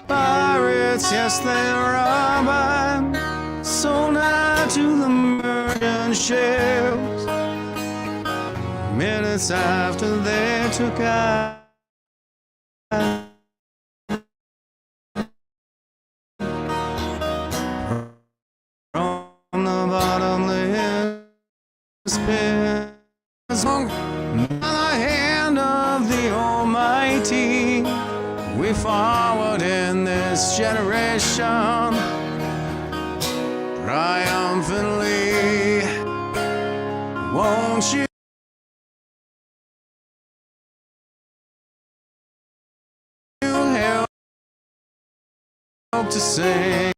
Pirates, yes, they robbed, sold out to the merchant ships. Minutes after they took out from the bottomless pit, by the hand of the Almighty, we forward in this generation triumphantly. Won't you help to sing?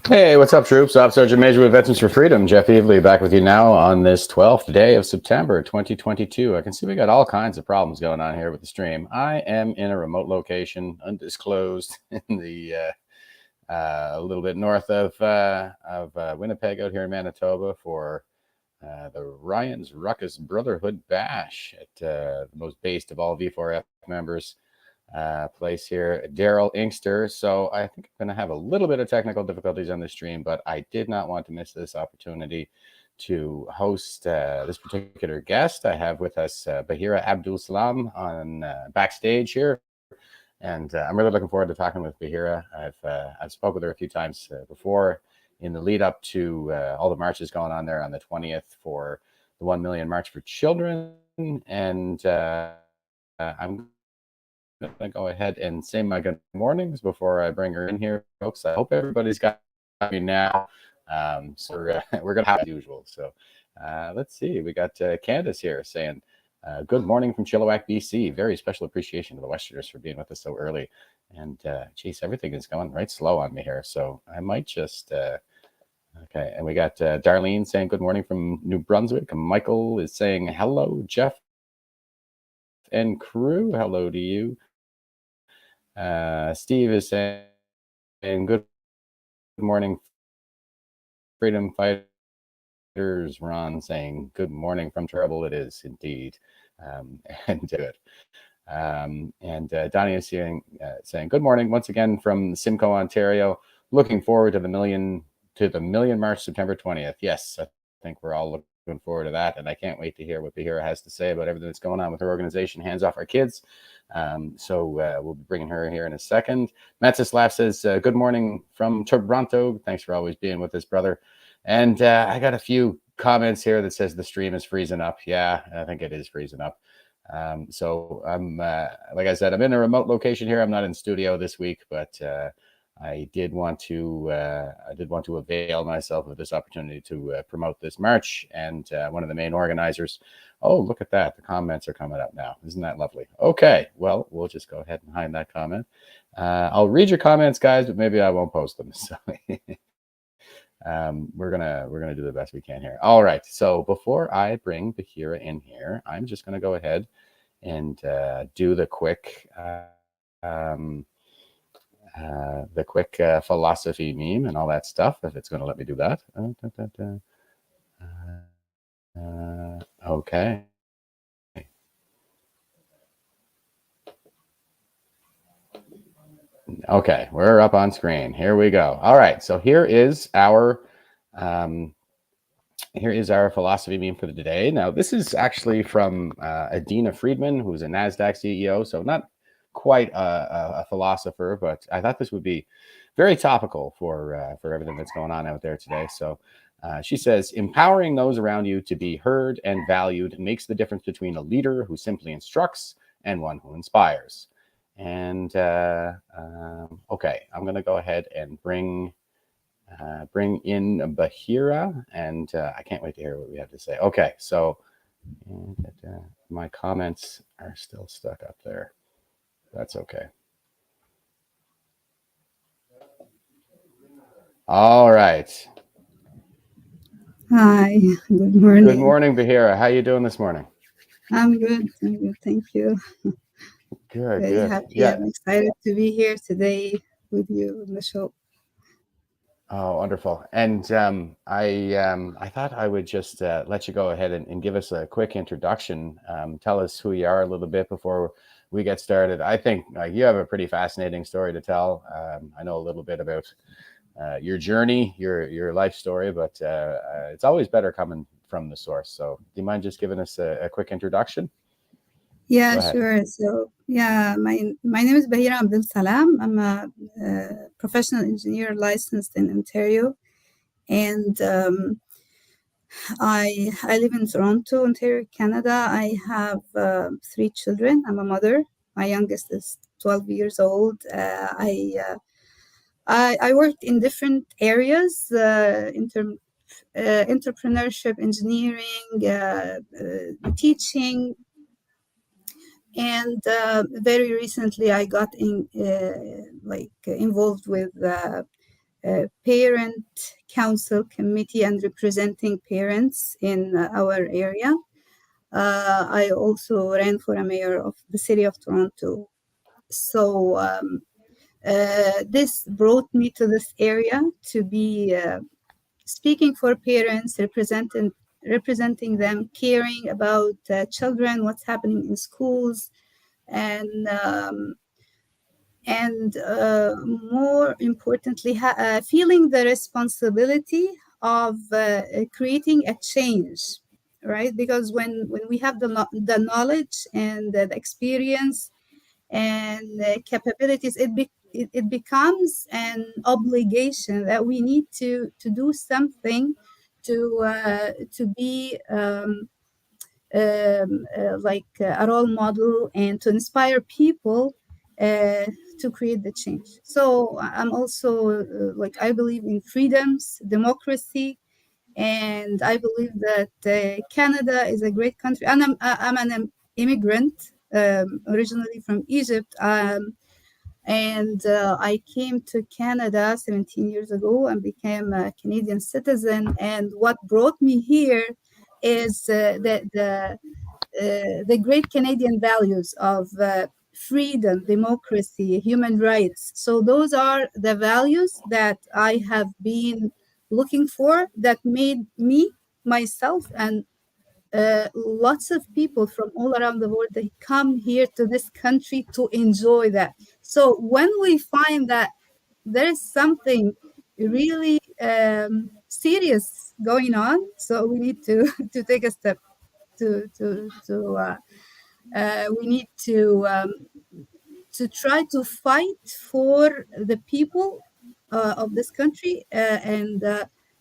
Hey, what's up, troops? Ops Sgt-Maj with Veterans for Freedom. Jeff Evely back with you now on this 12th day of September 2022. I can see we got all kinds of problems going on here with the stream. I am in a remote location, undisclosed, in the a little bit north of Winnipeg out here in Manitoba for the Ryan's Ruckus Brotherhood Bash at the most based of all V4F members. Place here, Daryl Inkster. So I think I'm going to have a little bit of technical difficulties on the stream, but I did not want to miss this opportunity to host this particular guest. I have with us Bahira Abdulsalam on backstage here, and I'm really looking forward to talking with Bahira. I've spoken with her a few times before in the lead up to all the marches going on there on the 20th for the 1 Million March for Children, and I'm going to go ahead and say my good mornings before I bring her in here, folks. I hope everybody's got me now. So we're going to have as usual. So let's see. We got Candace here saying, good morning from Chilliwack, BC. Very special appreciation to the Westerners for being with us so early. And geez, everything is going right slow on me here. So I might just... okay, and we got Darlene saying good morning from New Brunswick. Michael is saying hello, Jeff and crew. Hello to you. Steve is saying good morning, freedom fighters Ron saying, good morning from Terrible. It is indeed. And good. And Donnie is saying, good morning once again from Simcoe, Ontario. Looking forward to the million march, September 20th. Yes, I think we're all looking forward to that. And I can't wait to hear what Bahira has to say about everything that's going on with her organization, Hands Off Our Kids. So we'll be bringing her here in a second. Matzislav says, good morning from Toronto. Thanks for always being with us, brother. And I got a few comments here that says the stream is freezing up. Yeah, I think it is freezing up. So I'm, like I said, I'm in a remote location here. I'm not in studio this week, but I did want to avail myself of this opportunity to promote this march. And one of the main organizers. Oh, look at that! The comments are coming up now. Isn't that lovely? Okay, well, we'll just go ahead and hide that comment. I'll read your comments, guys, but maybe I won't post them. So we're gonna do the best we can here. All right. So before I bring Bahira in here, I'm just gonna go ahead and do the quick philosophy meme and all that stuff, if it's going to let me do that. Okay. Okay, we're up on screen. Here we go. All right, so here is our philosophy meme for the day. Now, this is actually from Adina Friedman, who's a NASDAQ CEO, so not quite a philosopher, but I thought this would be very topical for everything that's going on out there today. So she says, empowering those around you to be heard and valued makes the difference between a leader who simply instructs and one who inspires. And okay, I'm going to go ahead and bring in Bahira, and I can't wait to hear what we have to say. Okay, so my comments are still stuck up there. That's okay. All right. Hi, good morning. Good morning, Bahira. How you doing this morning? I'm good. Thank you. Good, Very good. happy. Yeah. I'm excited to be here today with you on the show. Oh, wonderful. And I thought I would just let you go ahead and give us a quick introduction. Tell us who you are a little bit before we get started. I think you have a pretty fascinating story to tell. I know a little bit about your journey, your life story, but it's always better coming from the source. So do you mind just giving us a quick introduction? Yeah, sure. So yeah, my name is Bahira Abdulsalam. I'm a professional engineer licensed in Ontario, and I live in Toronto, Ontario, Canada. I have 3 children. I'm a mother. My youngest is 12 years old. I worked in different areas, entrepreneurship, engineering, teaching, and very recently I got involved with parent council committee and representing parents in our area. I also ran for a mayor of the city of Toronto. So this brought me to this area to be speaking for parents, representing them, caring about children, what's happening in schools, and more importantly, feeling the responsibility of creating a change, right? Because when we have the knowledge and the experience and capabilities, it becomes an obligation that we need to do something to be like a role model and to inspire people to create the change. So I'm also I believe in freedoms, democracy, and I believe that Canada is a great country. And I'm an immigrant, originally from Egypt. And I came to Canada 17 years ago and became a Canadian citizen. And what brought me here is the great Canadian values of freedom, democracy, human rights. So those are the values that I have been looking for, that made me myself and lots of people from all around the world, they come here to this country to enjoy that. So when we find that there is something really serious going on, so we need to to take a step we need to try to fight for the people of this country, and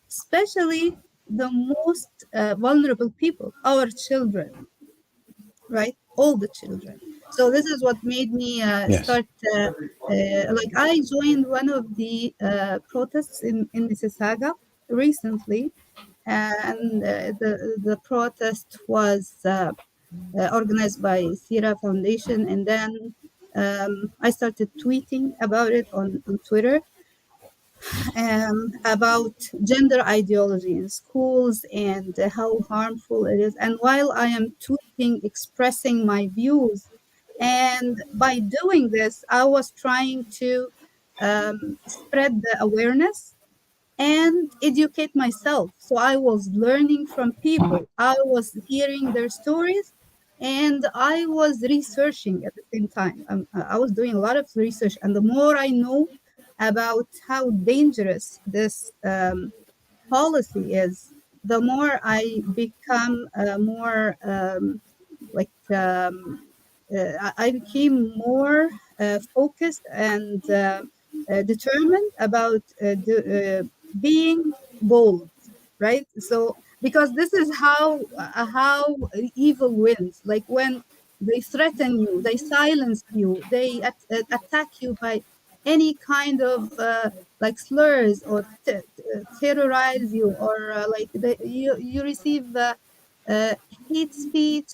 especially the most vulnerable people, our children, right? All the children. So this is what made me Yes. start. Like I joined one of the protests in Mississauga recently, and the protest was organized by Sira Foundation, and then I started tweeting about it on Twitter, about gender ideology in schools and how harmful it is. And while I am tweeting, expressing my views, and by doing this, I was trying to spread the awareness and educate myself. So I was learning from people, I was hearing their stories, and I was researching at the same time. I was doing a lot of research, and the more I know about how dangerous this policy is, the more I become more like I became more focused and determined about being bold, right? So because this is how evil wins. Like when they threaten you, they silence you, they attack you by any kind of like slurs, or terrorize you, or you receive uh, hate speech,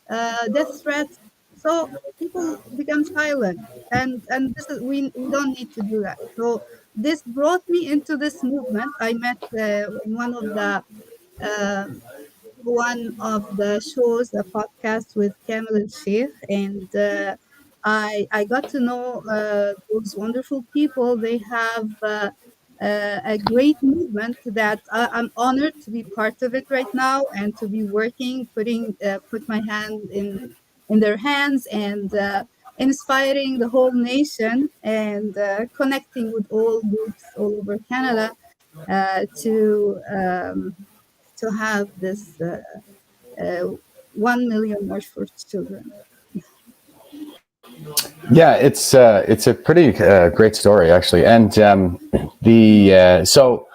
death threats. So people become silent, and this is we don't need to do that. So this brought me into this movement. I met in um one of the shows, a podcast with Kamel El Sheikh, and I got to know those wonderful people. They have a great movement that I'm honored to be part of it right now, and to be working, put my hand in their hands, and inspiring the whole nation, and connecting with all groups all over Canada to have this 1 million March for Children. Yeah, it's a pretty great story actually, and the so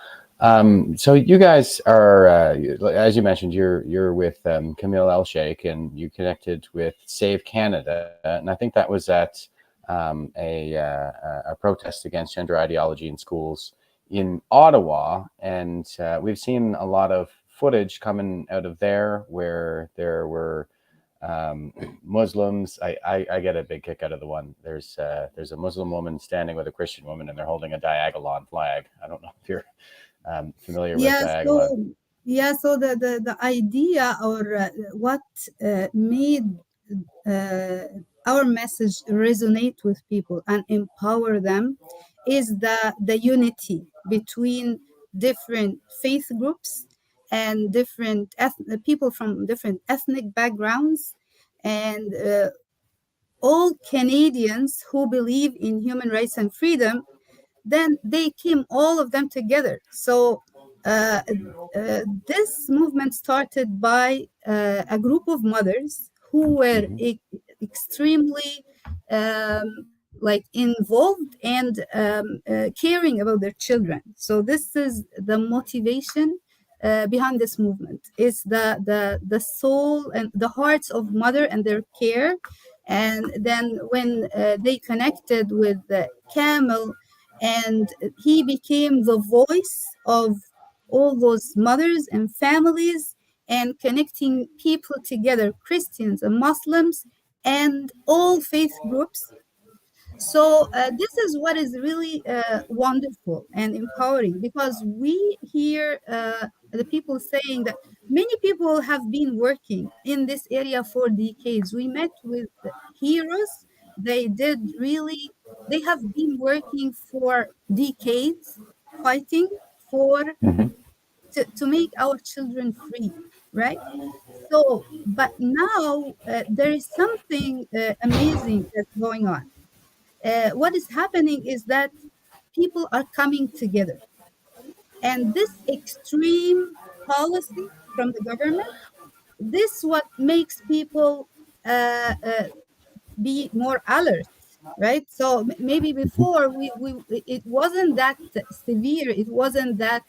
you guys are as you mentioned, you're with Camille El Sheikh, and you connected with Save Canada, and I think that was at a protest against gender ideology in schools in Ottawa, and we've seen a lot of footage coming out of there where there were Muslims. I get a big kick out of the one. There's a Muslim woman standing with a Christian woman, and they're holding a diagolon flag. I don't know if you're familiar with Yeah, diagolon. so the idea, or what made uh, our message resonate with people and empower them is the unity between different faith groups and different people from different ethnic backgrounds, and all Canadians who believe in human rights and freedom. Then they came all of them together. So uh, this movement started by a group of mothers who were extremely like involved and caring about their children. So this is the motivation behind this movement. Is the soul and the hearts of mother and their care. And then when they connected with Camel, and he became the voice of all those mothers and families, and connecting people together, Christians and Muslims and all faith groups. So this is what is really wonderful and empowering, because we hear the people saying that many people have been working in this area for decades. We met with heroes. They have been working for decades, fighting for to make our children free, right? So, but now there is something amazing that's going on. What is happening is that people are coming together, and this extreme policy from the government, this what makes people uh, uh, be more alert, right? So maybe before we it wasn't that severe, it wasn't that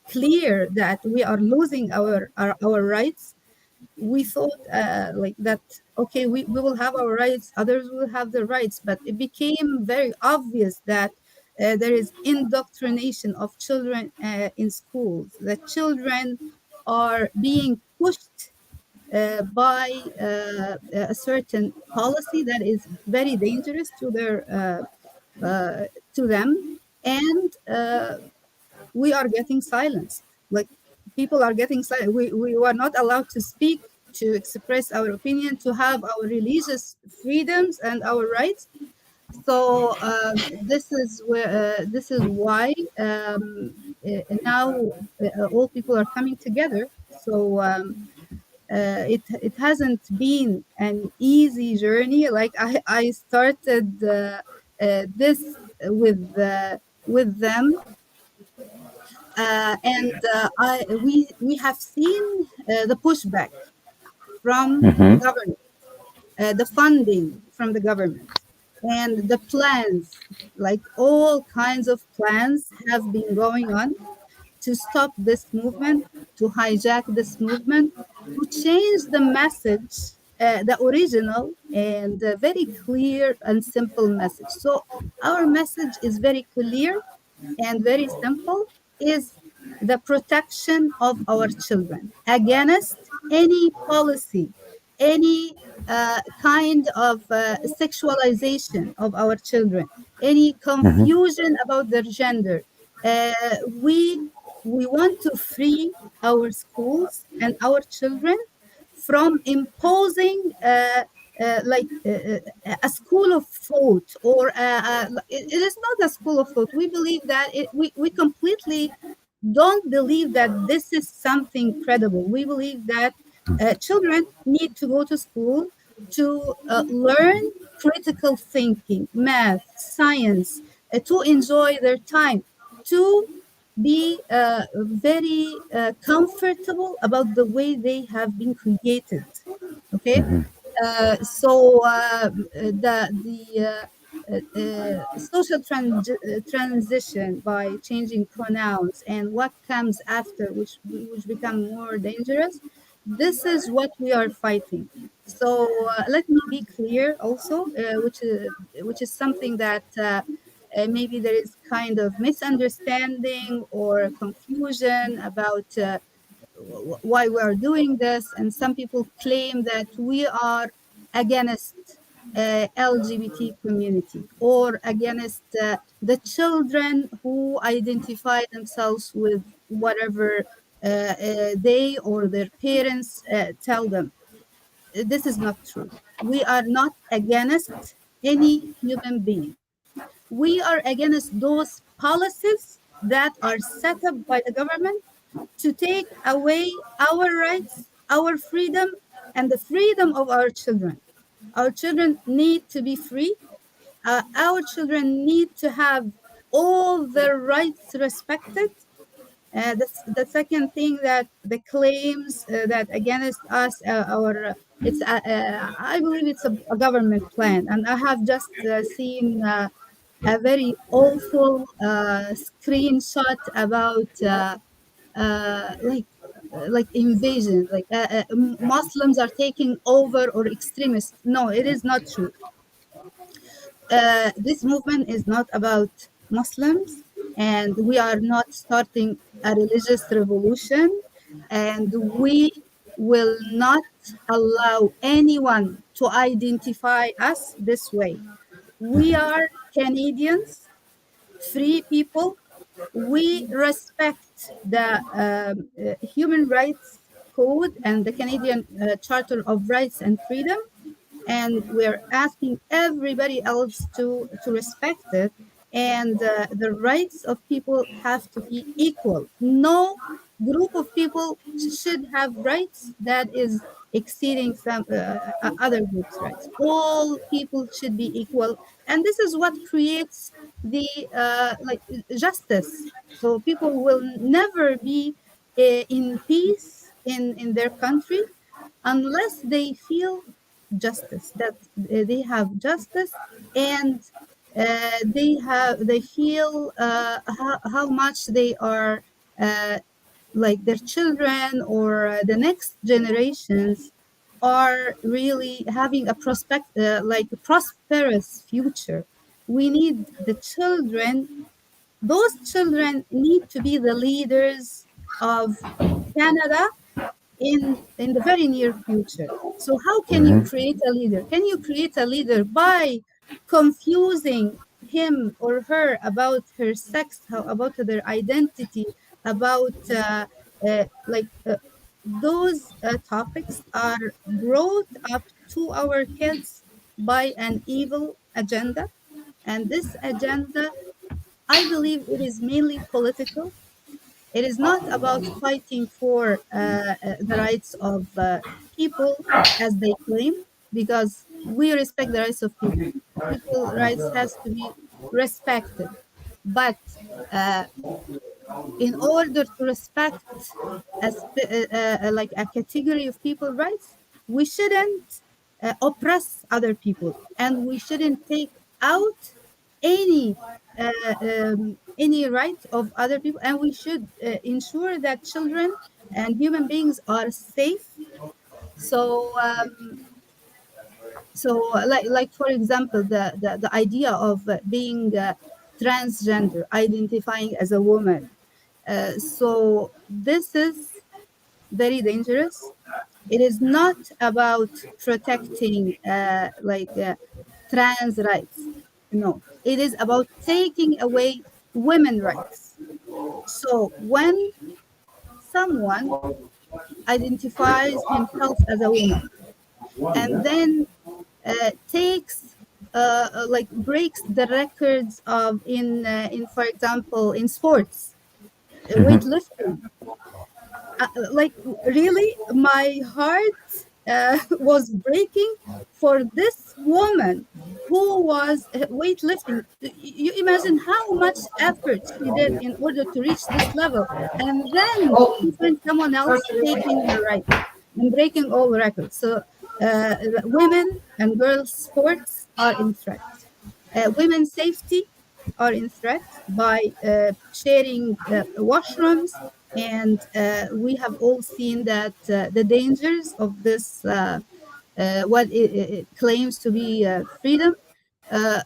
clear that we are losing our rights. We thought like that, okay, we will have our rights, others will have their rights, but it became very obvious that there is indoctrination of children in schools, that children are being pushed by a certain policy that is very dangerous to their to them, and we are getting silenced. Like, people are getting silent. We were not allowed to speak, to express our opinion, to have our religious freedoms and our rights. So this is why now all people are coming together. So it hasn't been an easy journey. Like, I started this with them, and we have seen the pushback from the Mm-hmm. government, the funding from the government, and the plans. Like, all kinds of plans have been going on to stop this movement, to hijack this movement, to change the message, the original and very clear and simple message. So our message is very clear and very simple, is the protection of our children against any policy, any kind of sexualization of our children, any Mm-hmm. confusion about their gender. Uh, we we want to free our schools and our children from imposing a school of thought, or it is not a school of thought. We believe that we completely don't believe that this is something credible. We believe that children need to go to school to learn critical thinking, math, science, to enjoy their time, to be very comfortable about the way they have been created. Okay, the social transition by changing pronouns and what comes after, which become more dangerous. This is what we are fighting. So let me be clear also, which is something that maybe there is kind of misunderstanding or confusion about why we are doing this. And some people claim that we are against LGBT community, or against the children who identify themselves with whatever they or their parents tell them. This is not true. We are not against any human being. We are against those policies that are set up by the government to take away our rights, our freedom, and the freedom of our children. Our children need to be free. Our children need to have all their rights respected. The second thing, that the claims that against us, it's I believe it's a government plan, and I have just seen a very awful screenshot about like invasion, like Muslims are taking over, or extremists. No, it is not true. This movement is not about Muslims, and we are not starting a religious revolution, and we will not allow anyone to identify us this way. We are Canadians, free people. We respect the Human Rights Code and the Canadian Charter of Rights and Freedom, and we're asking everybody else to respect it. And the rights of people have to be equal. No group of people should have rights that is exceeding some other groups' rights. All people should be equal, and this is what creates the like justice. So people will never be in peace in their country unless they feel justice, that they have justice, and they feel how much they are like their children or the next generations are really having a prospect like a prosperous future. We need the children, those children need to be the leaders of Canada in the very near future. So how can you create a leader? Can you create a leader by confusing him or her about her sex, how, about their identity, about those topics are brought up to our kids by an evil agenda, and this agenda, I believe, it is mainly political. It is not about fighting for the rights of people as they claim, because we respect the rights of people. People rights has to be respected. But uh, in order to respect like a category of people rights, we shouldn't oppress other people, and we shouldn't take out any any right of other people, and we should ensure that children and human beings are safe. So like for example, the idea of being transgender, identifying as a woman. So this is very dangerous. It is not about protecting trans rights. No, it is about taking away women rights. So when someone identifies himself as a woman and then takes like breaks the records of in for example in sports, weightlifting, like really my heart was breaking for this woman who was weightlifting. You imagine how much effort she did in order to reach this level, and then she finds someone else taking her rights and breaking all records. So women and girls sports are in threat. Women's safety are in threat by sharing washrooms, and we have all seen that the dangers of this what it claims to be freedom. uh,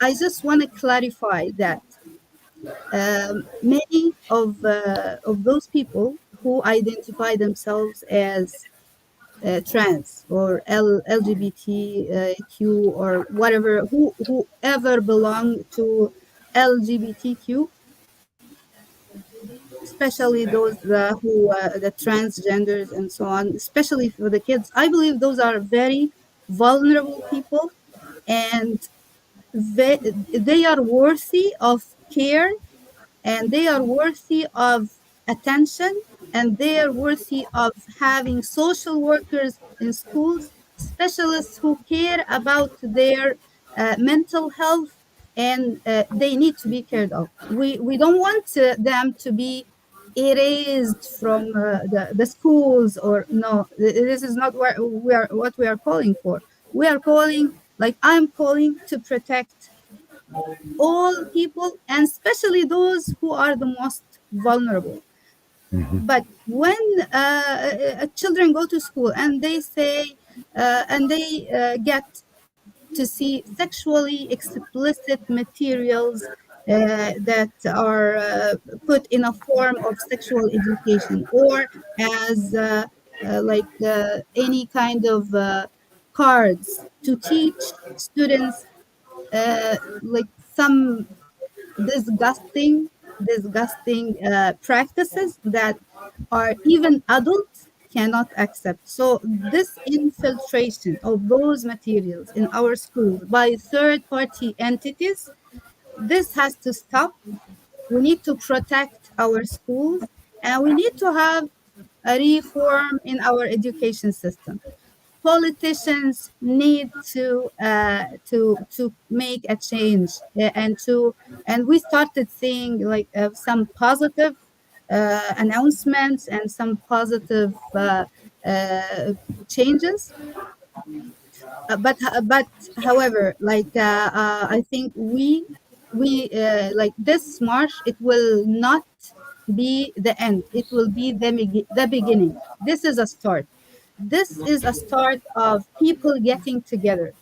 I just want to clarify that many of those people who identify themselves as trans or LGBTQ or whatever, whoever belong to LGBTQ, especially those who the transgenders and so on, especially for the kids. I believe those are very vulnerable people, and they are worthy of care, and they are worthy of attention, and they are worthy of having social workers in schools, specialists who care about their mental health, and they need to be cared of. We don't want them to be erased from the schools, or no, this is not what we are calling for. We are calling, like I'm calling, to protect all people, and especially those who are the most vulnerable. But when children go to school and they say and they get to see sexually explicit materials that are put in a form of sexual education, or as any kind of cards to teach students like some disgusting practices that are even adults cannot accept. So this infiltration of those materials in our schools by third party entities, this has to stop. We need to protect our schools, And we need to have a reform in our education system. Politicians need to make a change, and we started seeing like some positive announcements and some positive changes. But however, like I think we like this march, it will not be the end, it will be the beginning. This is a start. This is a start of people getting together,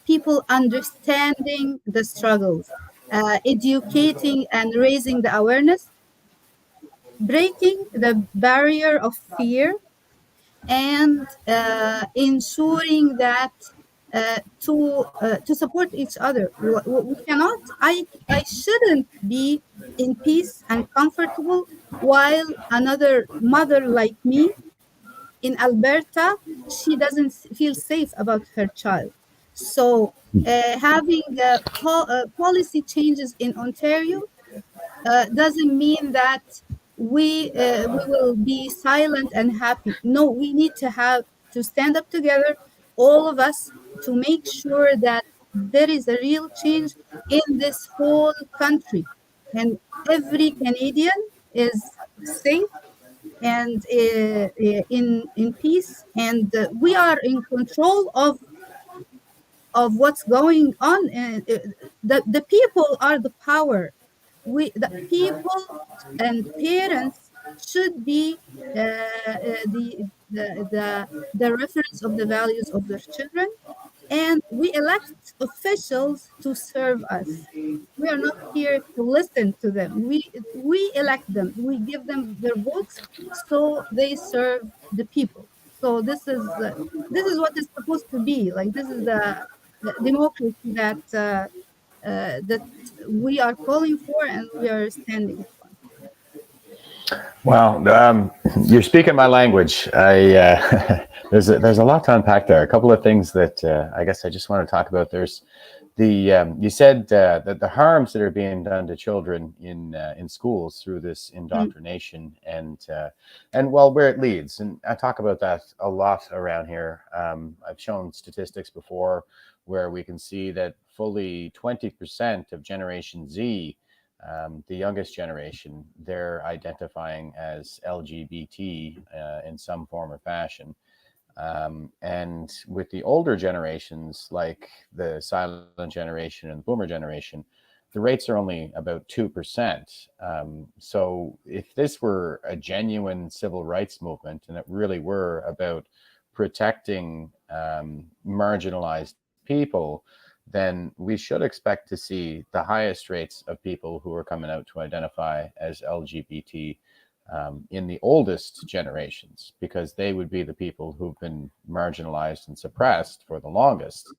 people understanding the struggles, educating and raising the awareness, breaking the barrier of fear, and ensuring that to support each other. We cannot. I shouldn't be in peace and comfortable while another mother like me in Alberta, she doesn't feel safe about her child. So having policy changes in Ontario doesn't mean that we will be silent and happy. No, we need to have to stand up together, all of us, to make sure that there is a real change in this whole country, and every Canadian is safe and in peace, and we are in control of what's going on. And the people are the power. The people and parents should be the reference of the values of their children, and we elect officials to serve us. We are not here to listen to them. We elect them. We give them their votes, so they serve the people. So this is what is supposed to be. Like this is the democracy that we are calling for and we are standing for. Well, you're speaking my language. There's a lot to unpack there. A couple of things that I guess I just want to talk about. There's you said that the harms that are being done to children in schools through this indoctrination and well, where it leads, and I talk about that a lot around here. I've shown statistics before where we can see that fully 20% of Generation Z, the youngest generation, they're identifying as LGBT in some form or fashion. And with the older generations, like the silent generation and the boomer generation, the rates are only about 2%. So if this were a genuine civil rights movement and it really were about protecting marginalized people, then we should expect to see the highest rates of people who are coming out to identify as LGBT in the oldest generations, because they would be the people who've been marginalized and suppressed for the longest.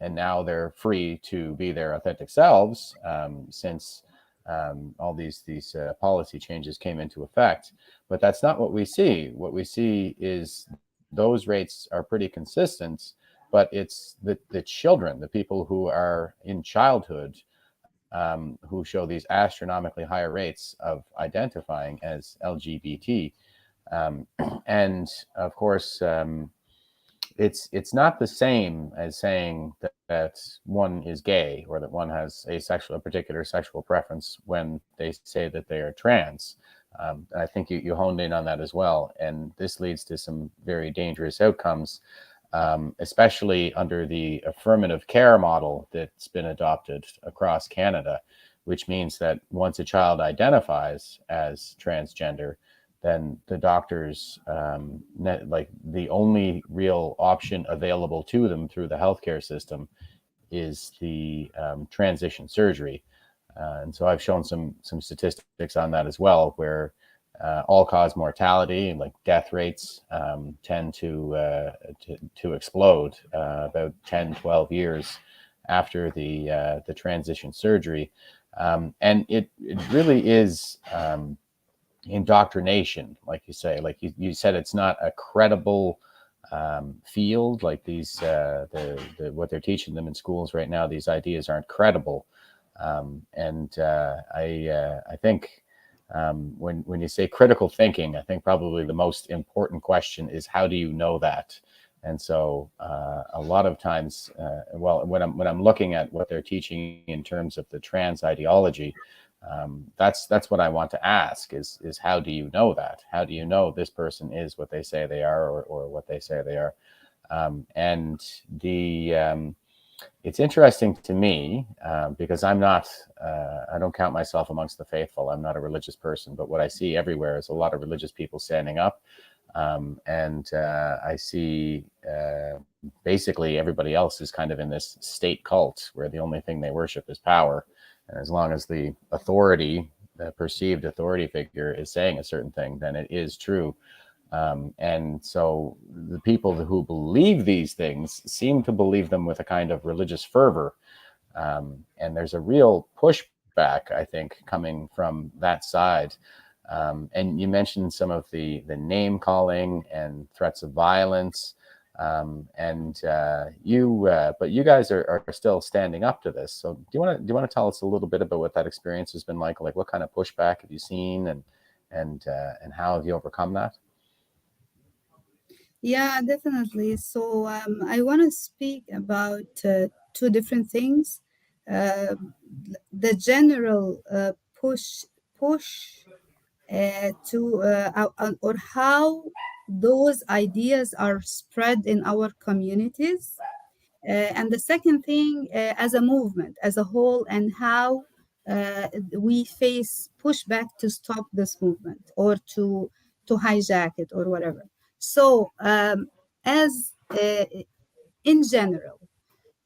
And now they're free to be their authentic selves since all these policy changes came into effect. But that's not what we see. What we see is those rates are pretty consistent, but it's the children, the people who are in childhood, who show these astronomically higher rates of identifying as LGBT. And of course, it's not the same as saying that one is gay or that one has a particular sexual preference when they say that they are trans. I think you honed in on that as well. And this leads to some very dangerous outcomes, especially under the affirmative care model that's been adopted across Canada, which means that once a child identifies as transgender, then the doctors, like the only real option available to them through the healthcare system is the transition surgery. And so I've shown some statistics on that as well, where all-cause mortality, like death rates, tend to explode about 10, 12 years after the transition surgery. And it really is indoctrination, like you say. Like you said, it's not a credible field. Like these, what they're teaching them in schools right now, these ideas aren't credible. And I think When you say critical thinking, I think probably the most important question is how do you know that? And so a lot of times, well, when I'm looking at what they're teaching in terms of the trans ideology, that's what I want to ask is how do you know that? How do you know this person is what they say they are, or what they say they are? And it's interesting to me because I don't count myself amongst the faithful. I'm not a religious person, but what I see everywhere is a lot of religious people standing up. And I see basically everybody else is kind of in this state cult where the only thing they worship is power. And as long as the authority, the perceived authority figure is saying a certain thing, then it is true. And so the people who believe these things seem to believe them with a kind of religious fervor. And there's a real pushback, I think, coming from that side. And you mentioned some of the name calling and threats of violence. But you guys are still standing up to this. So do you want to tell us a little bit about what that experience has been like? Like what kind of pushback have you seen, and how have you overcome that? Yeah, definitely. So I want to speak about two different things. Uh, the general push to or how those ideas are spread in our communities. And the second thing, as a movement, as a whole, and how we face pushback to stop this movement or to hijack it or whatever. So, as in general,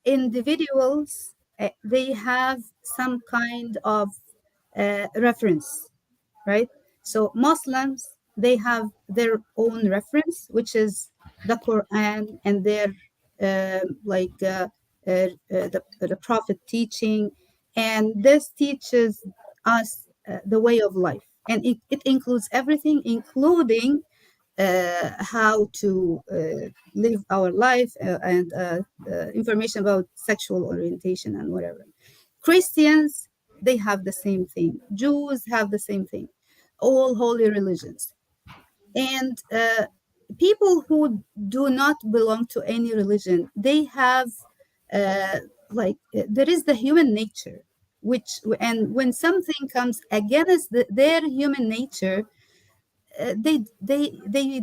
individuals they have some kind of reference, right? So Muslims, they have their own reference, which is the Quran and their the Prophet teaching, and this teaches us the way of life, and it includes everything, including how to live our life and information about sexual orientation and whatever. Christians, they have the same thing. Jews have the same thing. All holy religions. And people who do not belong to any religion, they have there is the human nature, which, and when something comes against their human nature, they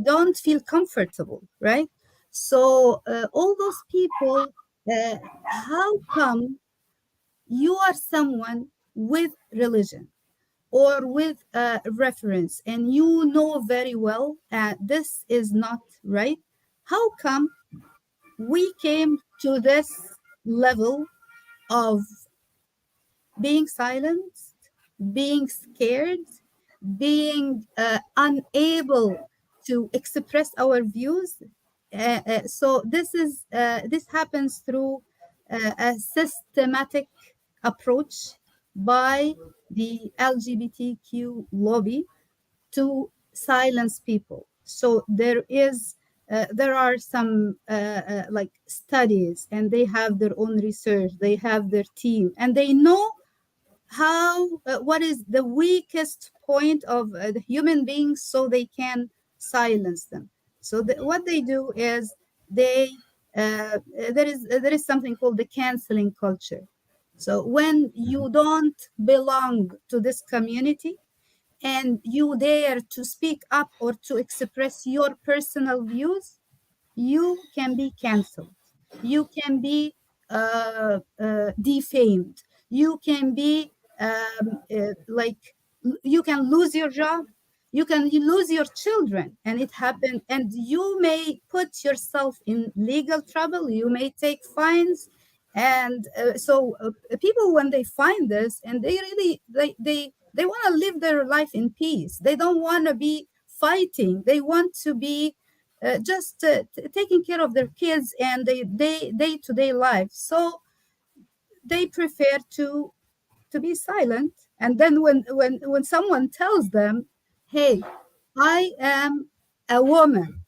don't feel comfortable, right? So all those people, how come you are someone with religion or with a reference and you know very well this is not right? How come we came to this level of being silenced, being scared, being unable to express our views? So this happens through a systematic approach by the LGBTQ lobby to silence people. So there are some like studies, and they have their own research, they have their team, and they know how what is the weakest point of the human beings, so they can silence them. So what they do is they there is something called the canceling culture. So when you don't belong to this community and you dare to speak up or to express your personal views, you can be canceled. You can be defamed. You can be you can lose your job. You can lose your children, and it happened. And you may put yourself in legal trouble. You may take fines, and people, when they find this, and they really they want to live their life in peace. They don't want to be fighting. They want to be just taking care of their kids and their day-to-day life. So they prefer to be silent. And then when someone tells them, hey, I am a woman,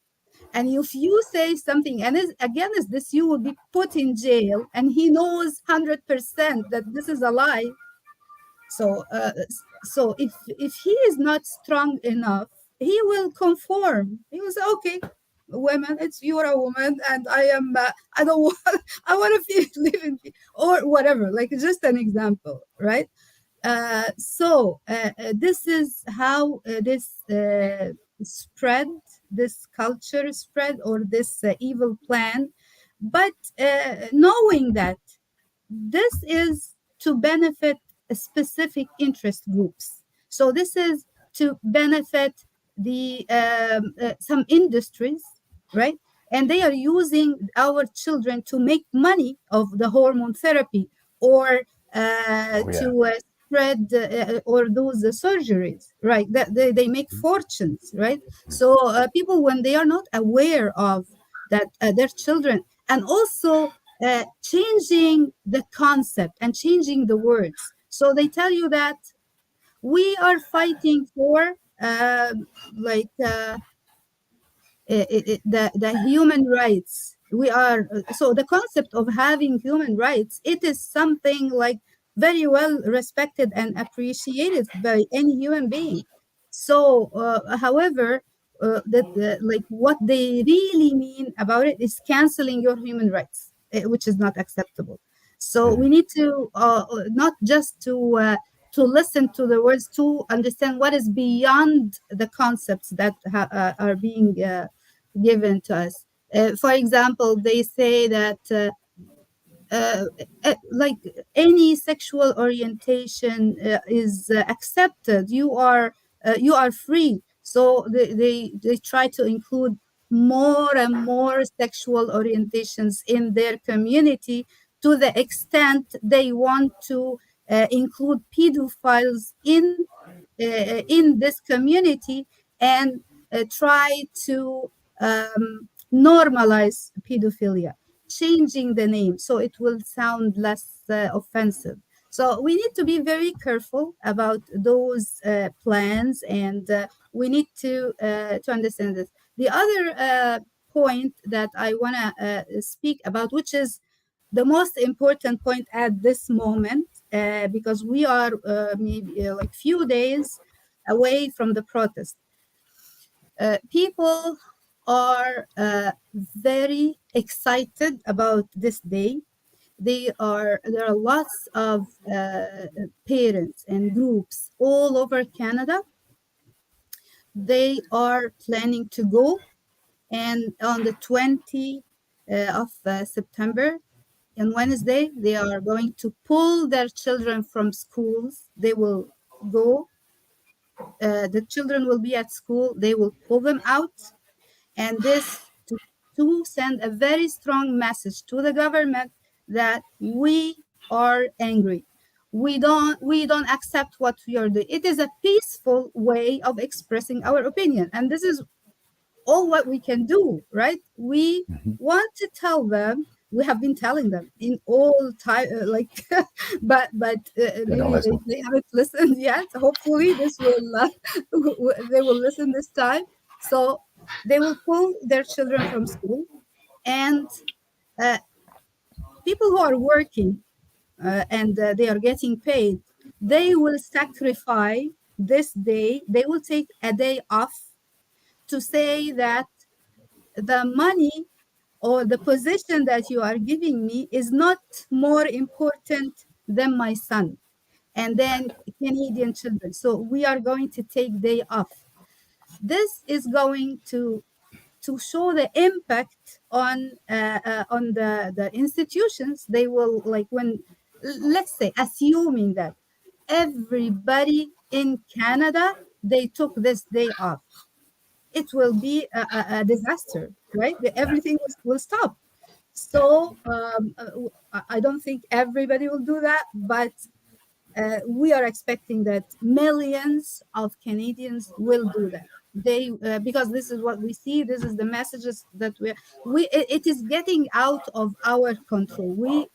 and if you say something and against this, you will be put in jail, and he knows 100% that this is a lie. So if he is not strong enough, he will conform. He will say, okay, women, you're a woman and I am, I don't want, I want to live in, or whatever, like just an example, right? This is how this spread, this culture spread, or this evil plan. But knowing that this is to benefit specific interest groups. So this is to benefit the some industries, right? And they are using our children to make money of the hormone therapy, or to spread or those surgeries, right? That they make fortunes, right? So people, when they are not aware of that, their children, and also changing the concept and changing the words. So they tell you that we are fighting for like the human rights. We are so the concept of having human rights, it is something like very well respected and appreciated by any human being. So however, like what they really mean about it is canceling your human rights, which is not acceptable. So we need to not just to listen to the words, to understand what is beyond the concepts that are being given to us. For example, they say that like any sexual orientation is accepted. You are free. So they try to include more and more sexual orientations in their community, to the extent they want to include pedophiles in this community, and try to normalize pedophilia, changing the name so it will sound less offensive. So we need to be very careful about those plans, and we need to understand this. The other point that I want to speak about, which is the most important point at this moment, because we are maybe like few days away from the protest. People are very excited about this day. There are lots of parents and groups all over Canada. They are planning to go, and on the 20th of September, on Wednesday, they are going to pull their children from schools. They will go, the children will be at school, they will pull them out, and this to send a very strong message to the government that we are angry. We don't accept what we are doing. It is a peaceful way of expressing our opinion, and this is all what we can do, right? We want to tell them. We have been telling them in all time, like, but maybe they haven't listened yet. Hopefully, this will they will listen this time. So they will pull their children from school, and uh, people who are working and they are getting paid, they will sacrifice this day. They will take a day off to say that the money or the position that you are giving me is not more important than my son and then Canadian children. So we are going to take day off. This is going to show the impact on the institutions. They will, like, when, let's say, assuming that everybody in Canada, they took this day off, it will be a disaster, right? Everything will stop. So I don't think everybody will do that, but we are expecting that millions of Canadians will do that. They because this is what we see. This is the messages that it is getting out of our control.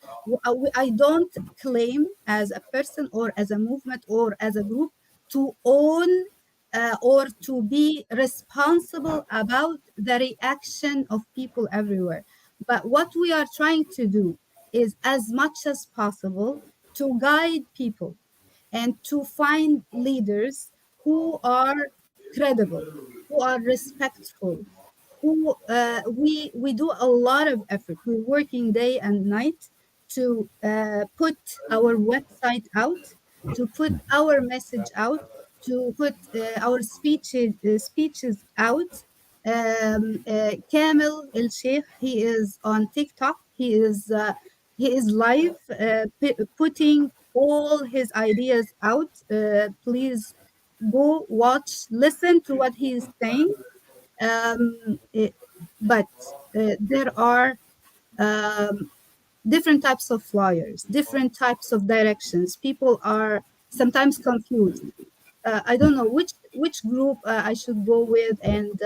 I don't claim as a person or as a movement or as a group to own or to be responsible about the reaction of people everywhere. But what we are trying to do is, as much as possible, to guide people, and to find leaders who are credible, who are respectful, who we do a lot of effort. We're working day and night to put our website out, to put our message out, to put our speeches out. Kamel El Sheikh, he is on TikTok. He is live, putting all his ideas out. Please go watch, listen to what he is saying. Um, eh, but there are um, different types of flyers, different types of directions. People are sometimes confused. I don't know which group I should go with, and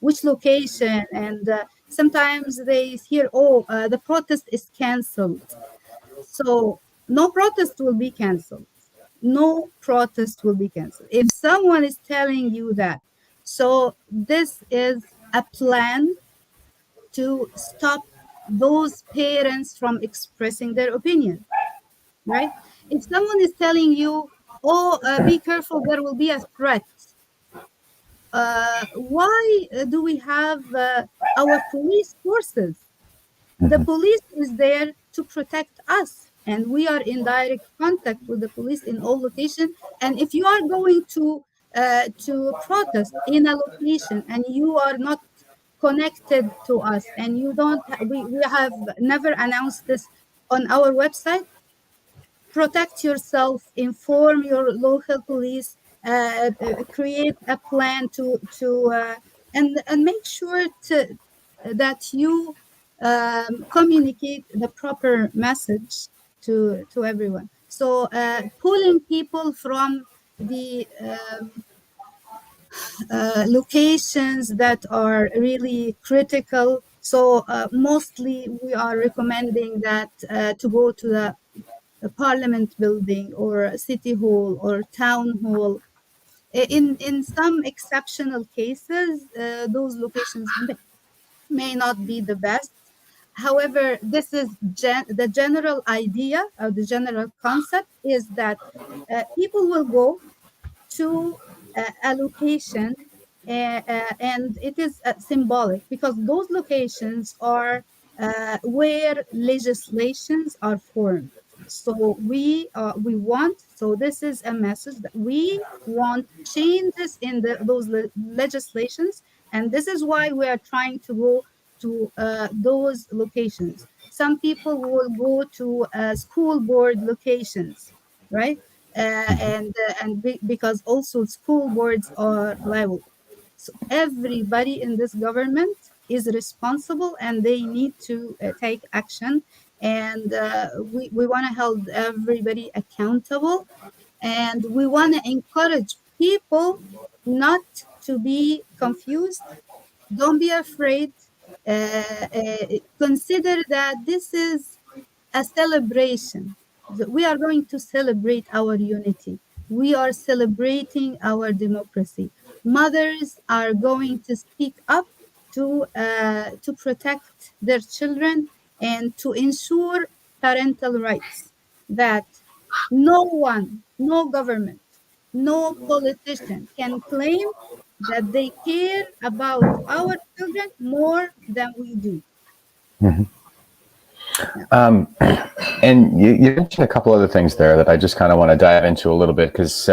which location. And sometimes they hear, oh, the protest is canceled. So no protest will be canceled. No protest will be canceled. If someone is telling you that, so this is a plan to stop those parents from expressing their opinion, right? If someone is telling you, oh, be careful, there will be a threat, why do we have our police forces? The police is there to protect us, and we are in direct contact with the police in all locations. And if you are going to protest in a location and you are not connected to us, and you don't we have never announced this on our website, protect yourself, inform your local police, create a plan to and make sure that you communicate the proper message to everyone. So pulling people from the locations that are really critical. So mostly we are recommending that to go to the a parliament building or a city hall or town hall. In some exceptional cases, those locations may not be the best. However, this is the general idea, or the general concept is that people will go to a location, and it is symbolic because those locations are where legislations are formed. So we want, so this is a message that we want changes in those legislations, and this is why we are trying to go to those locations. Some people will go to school board locations, right? Because also school boards are liable. So everybody in this government is responsible, and they need to take action. And we want to hold everybody accountable, and we want to encourage people not to be confused. Don't be afraid. Consider that this is a celebration. We are going to celebrate our unity. We are celebrating our democracy. Mothers are going to speak up to protect their children and to ensure parental rights. That no one, no government, no politician can claim that they care about our children more than we do. Yeah. And you mentioned a couple other things there that I just kind of want to dive into a little bit, because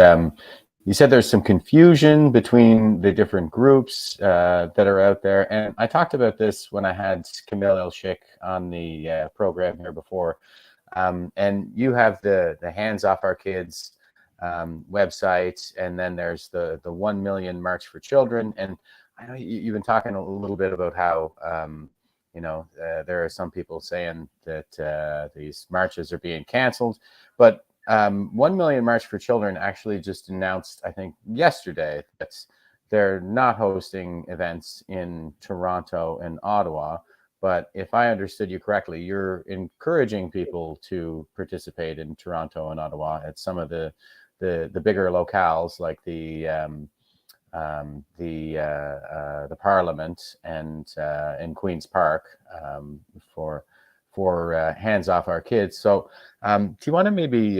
you said there's some confusion between the different groups that are out there. And I talked about this when I had Camille El Sheikh on the program here before. And you have the Hands Off Our Kids website, and then there's the 1 million March for Children. And I know you've been talking a little bit about how there are some people saying that these marches are being canceled, but 1 million March for Children actually just announced, I think yesterday, that they're not hosting events in Toronto and Ottawa. But if I understood you correctly, you're encouraging people to participate in Toronto and Ottawa at some of the bigger locales, like the Parliament and in Queen's Park for for hands off our kids. So do you want to maybe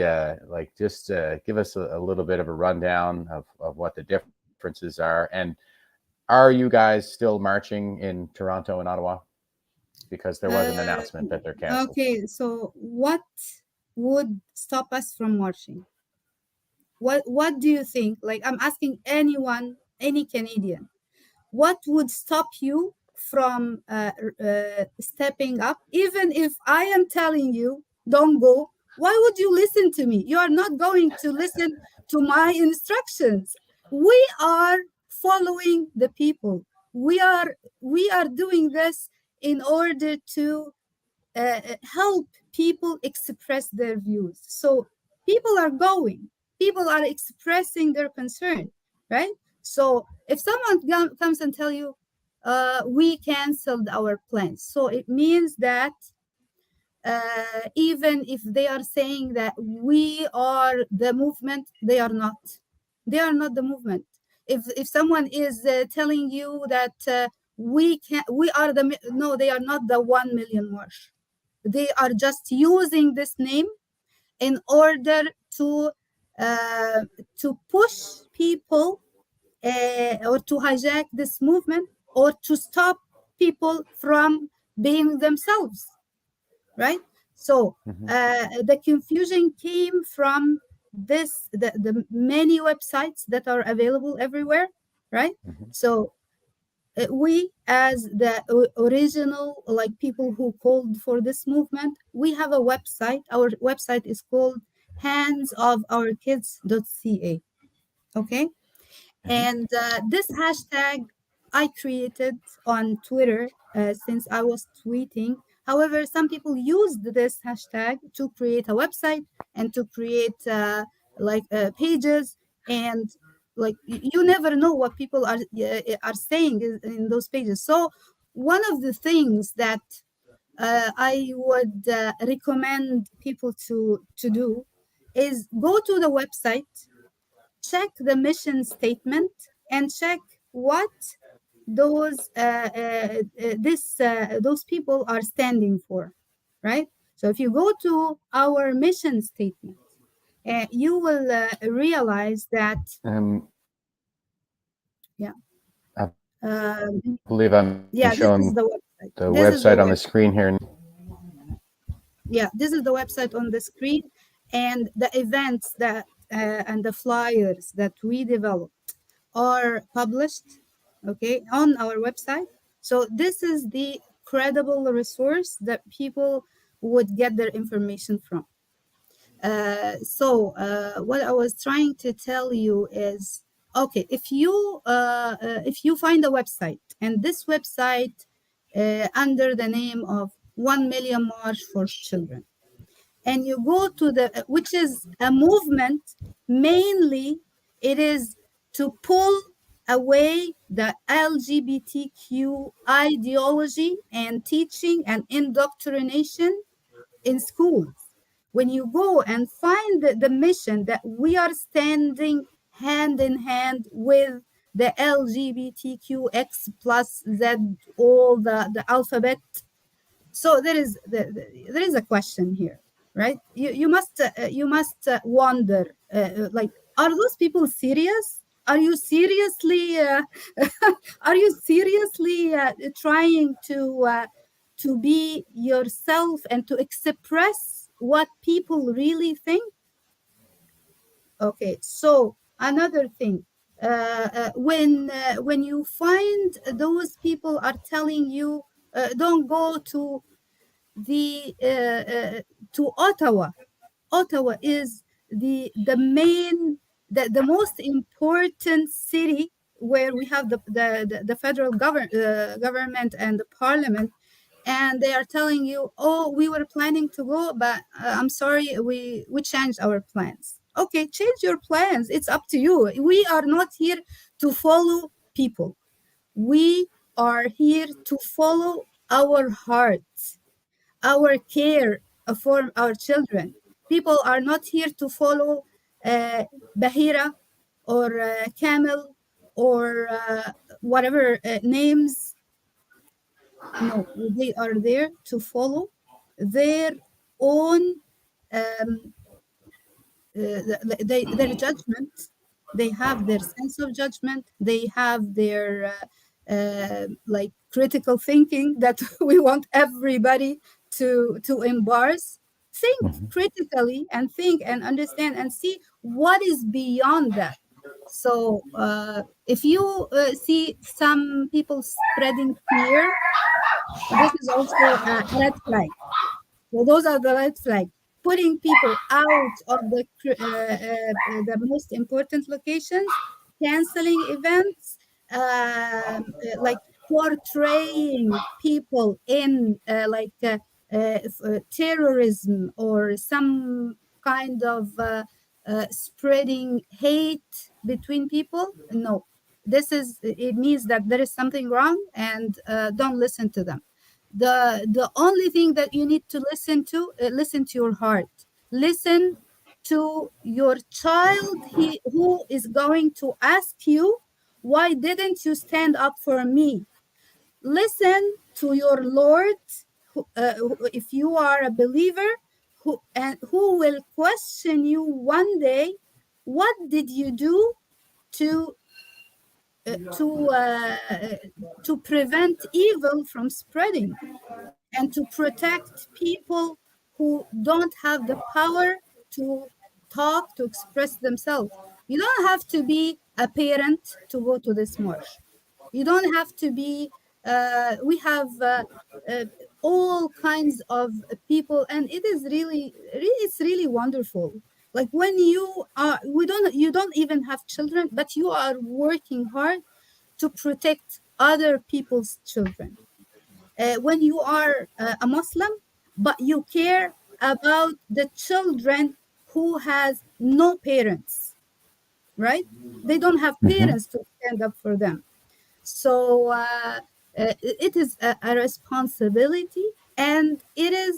just give us a little bit of a rundown of what the differences are? And are you guys still marching in Toronto and Ottawa? Because there was an announcement that they're canceled. Okay, so what would stop us from marching? What do you think? Like, I'm asking anyone, any Canadian, what would stop you from stepping up? Even if I am telling you, don't go, why would you listen to me? You are not going to listen to my instructions. We are following the people. We are doing this in order to help people express their views. So people are going, people are expressing their concern, right? So if someone comes and tell you, we canceled our plans, so it means that even if they are saying that we are the movement, they are not. They are not the movement. If someone is telling you that we are the, no, they are not the 1 million march. They are just using this name in order to push people or to hijack this movement or to stop people from being themselves, right? So the confusion came from the many websites that are available everywhere, right? So we, as the original people who called for this movement, we have a website. Our website is called handsofOurKids.ca. Okay. And this hashtag I created on Twitter since I was tweeting. However, some people used this hashtag to create a website and to create pages, and you never know what people are saying in those pages. So one of the things that I would recommend people to do is go to the website, check the mission statement, and check what those those people are standing for, right? So if you go to our mission statement, you will realize that yeah I believe I'm showing this is the website. the website on the screen here. Yeah, this is the website on the screen, and the events that and the flyers that we developed are published, okay, on our website. So this is the credible resource that people would get their information from. What I was trying to tell you is, okay, if you find a website, and this website under the name of 1 Million March for Children, and you go to which is a movement, mainly it is to pull away the LGBTQ ideology and teaching and indoctrination in schools. When you go and find the mission that we are standing hand in hand with the LGBTQX plus Z, all the alphabet. So there is a question here, right? You must wonder, are those people serious? Are you seriously trying to be yourself and to express what people really think? Okay, so another thing, when you find those people are telling you, don't go to Ottawa. Ottawa is the main, the most important city where we have the federal government and the parliament, and they are telling you, oh, we were planning to go, but I'm sorry, we changed our plans. Okay, change your plans. It's up to you. We are not here to follow people. We are here to follow our hearts, our care for our children. People are not here to follow Bahira or Camel or whatever names. No, they are there to follow their own their judgment. They have their sense of judgment. They have their like critical thinking that we want everybody to embrace. Think Mhm. critically and think and understand and see what is beyond that. So if you see some people spreading fear, this is also a red flag. So those are the red flag. Putting people out of the most important locations, canceling events, like portraying people in terrorism or some kind of spreading hate between people. No, this is it means that there is something wrong, and don't listen to them. The only thing that you need to listen to your heart, listen to your child, he who is going to ask you, why didn't you stand up for me? Listen to your Lord, if you are a believer, who will question you one day. What did you do to uh, to uh, uh, to prevent evil from spreading, and to protect people who don't have the power to talk, to express themselves? You don't have to be a parent to go to this march. You don't have to be, we have uh, all kinds of people, and it is it's really wonderful. Like when you don't even have children, but you are working hard to protect other people's children. When you are a Muslim, but you care about the children who has no parents, right? They don't have Mhm. parents to stand up for them. So it is a responsibility, and it is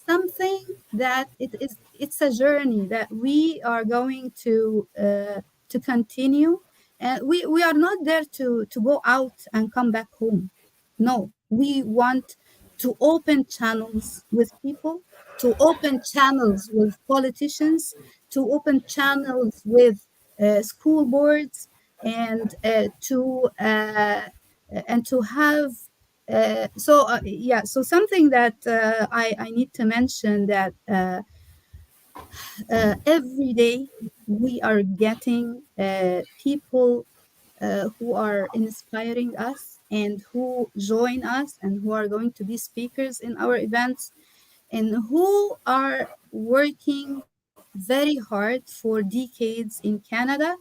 something that it's a journey that we are going to continue. And we are not there to go out and come back home. No, we want to open channels with people, to open channels with politicians, to open channels with school boards, and to have yeah, so something that I need to mention, that every day we are getting people who are inspiring us and who join us and who are going to be speakers in our events, and who are working very hard for decades in Canada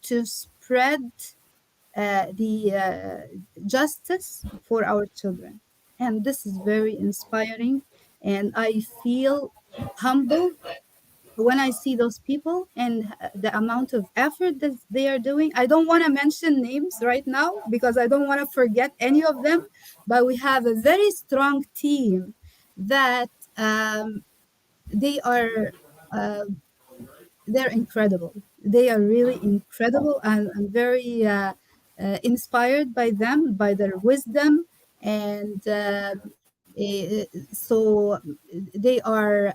to spread the justice for our children. And this is very inspiring. And I feel humbled when I see those people and the amount of effort that they are doing. I don't want to mention names right now because I don't want to forget any of them, but we have a very strong team that they are. Uh, they're incredible. They are really incredible, and I'm very inspired by them, by their wisdom, and so they are,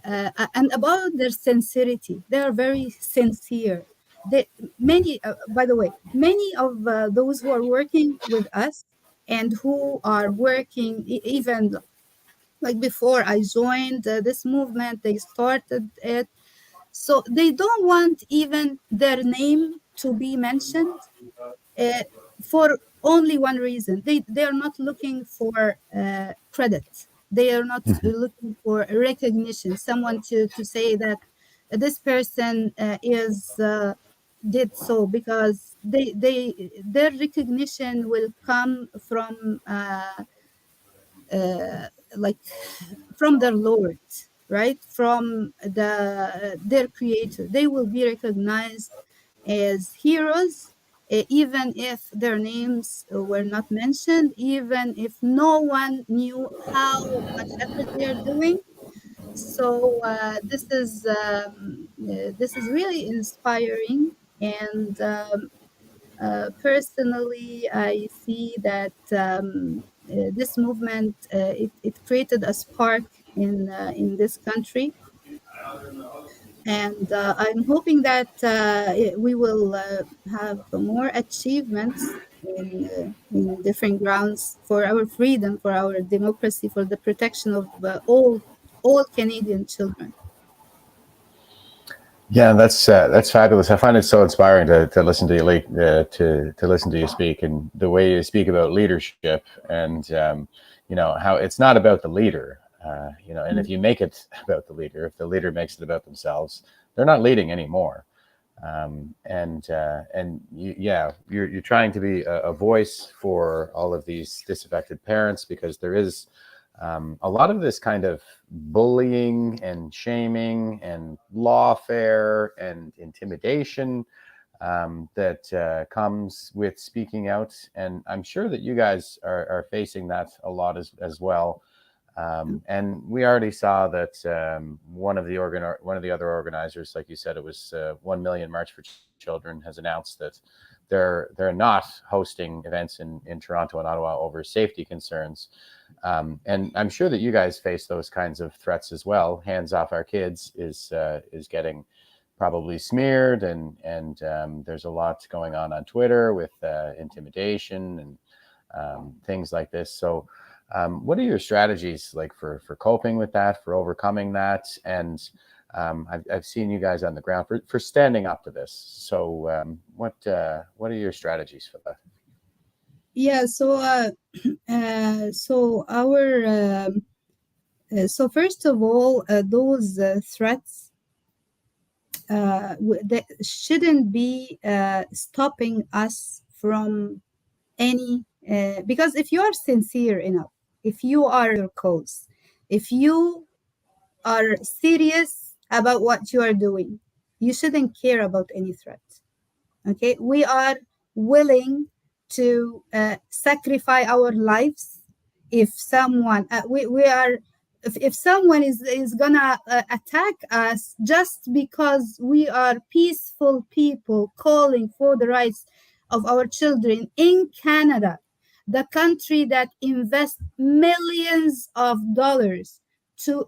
and about their sincerity. They are very sincere. They many, by the way, many of those who are working with us and who are working even like before I joined this movement, they started it, so they don't want even their name to be mentioned, uh, for only one reason. They are not looking for credit. They are not looking for recognition. Someone to say that this person is did so, because their recognition will come from like from their Lord, right? From their Creator. They will be recognized as heroes, even if their names were not mentioned, even if no one knew how much effort they are doing. So this is really inspiring, and personally, I see that this movement it created a spark in this country. And I'm hoping that we will have more achievements in different grounds for our freedom, for our democracy, for the protection of all Canadian children. Yeah, that's fabulous. I find it so inspiring to listen to you, to listen to you speak, and the way you speak about leadership, and how it's not about the leader, and if you make it about the leader, if the leader makes it about themselves, they're not leading anymore. You're trying to be a voice for all of these disaffected parents, because there is a lot of this kind of bullying and shaming and lawfare and intimidation that comes with speaking out. And I'm sure that you guys are facing that a lot as well. And we already saw that one of the other organizers, like you said, it was 1 Million March for Children, has announced that they're not hosting events in Toronto and Ottawa over safety concerns. And I'm sure that you guys face those kinds of threats as well. Hands Off Our Kids is getting probably smeared, and there's a lot going on Twitter with intimidation and things like this. So what are your strategies like for coping with that, for overcoming that? And I've seen you guys on the ground for standing up to this. So what are your strategies for that? Yeah, so first of all, those threats that shouldn't be stopping us from any, because if you are sincere enough, if you are your cause, if you are serious about what you are doing, you shouldn't care about any threat. Okay, we are willing to sacrifice our lives if someone we are if someone is gonna attack us just because we are peaceful people calling for the rights of our children in Canada, the country that invests millions of dollars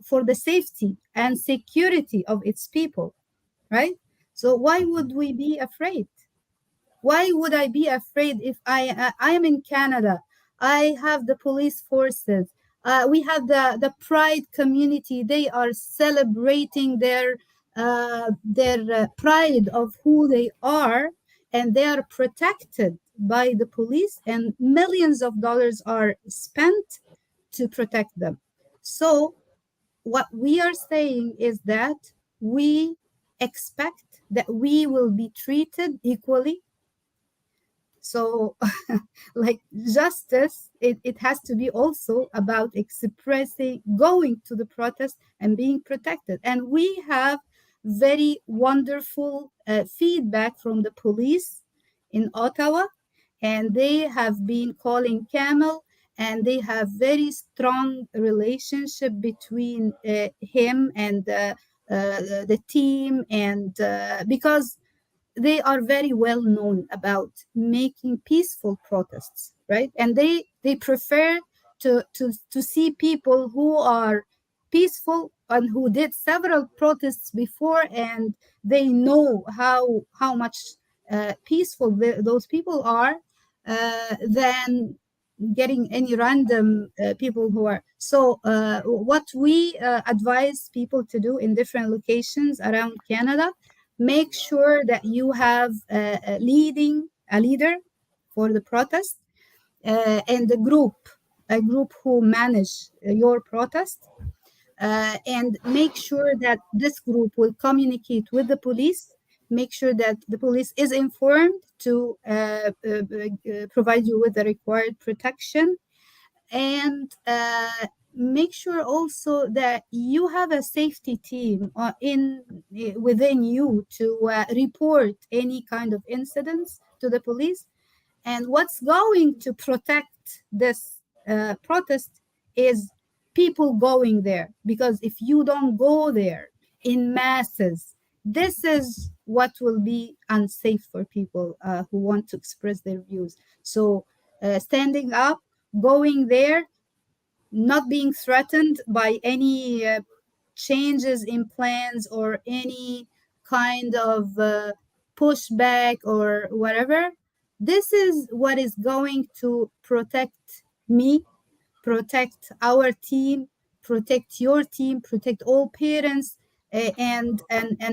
for the safety and security of its people, right? So why would we be afraid? Why would I be afraid if I am in Canada? I have the police forces. We have the Pride community. They are celebrating their pride of who they are, and they are protected by the police, and millions of dollars are spent to protect them. So what we are saying is that we expect that we will be treated equally. So like justice, it has to be also about expressing, going to the protest and being protected. And we have very wonderful feedback from the police in Ottawa, and they have been calling Camel, and they have very strong relationship between him and the team, and because they are very well known about making peaceful protests, right? And they prefer to see people who are peaceful and who did several protests before, and they know how much peaceful those people are, than getting any random people who are. So what we advise people to do in different locations around Canada: make sure that you have a leader for the protest, and a group who manage your protest, and make sure that this group will communicate with the police, make sure that the police is informed to provide you with the required protection, and make sure also that you have a safety team within you to report any kind of incidents to the police. And what's going to protect this protest is people going there, because if you don't go there in masses, this is what will be unsafe for people who want to express their views. So standing up, going there, not being threatened by any changes in plans or any kind of pushback or whatever. This is what is going to protect me, protect our team, protect your team, protect all parents, and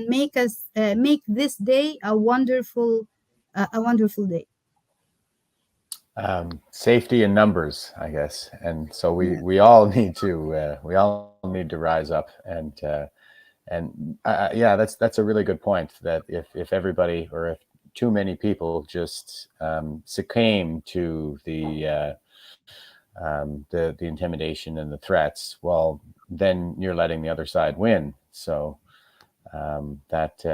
make us make this day a wonderful day. Safety in numbers, I guess, and so Yeah. we all need to rise up, and yeah, that's a really good point. That if everybody, or if too many people just succumb to the intimidation and the threats, well, then you're letting the other side win. So that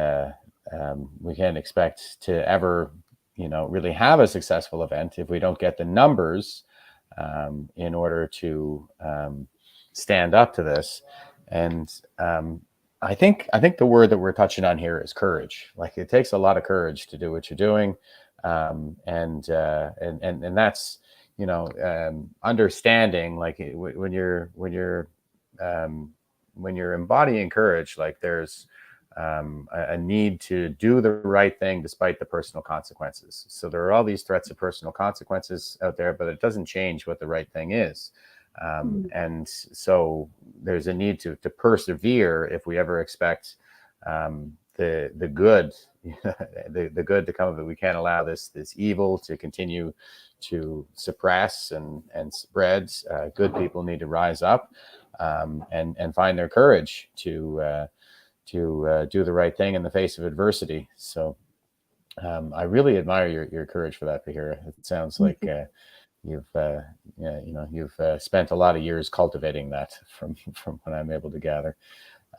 we can't expect to ever, really have a successful event if we don't get the numbers in order to stand up to this. And I think the word that we're touching on here is courage. Like, it takes a lot of courage to do what you're doing, and that's, understanding, like, when you're embodying courage, like, there's a need to do the right thing despite the personal consequences. So there are all these threats of personal consequences out there, but it doesn't change what the right thing is. And so there's a need to persevere if we ever expect the good, the good to come of it. We can't allow this evil to continue to suppress and spread. Good people need to rise up and find their courage to do the right thing in the face of adversity. So I really admire your courage for that, Bahira. It sounds like you've spent a lot of years cultivating that from what I'm able to gather.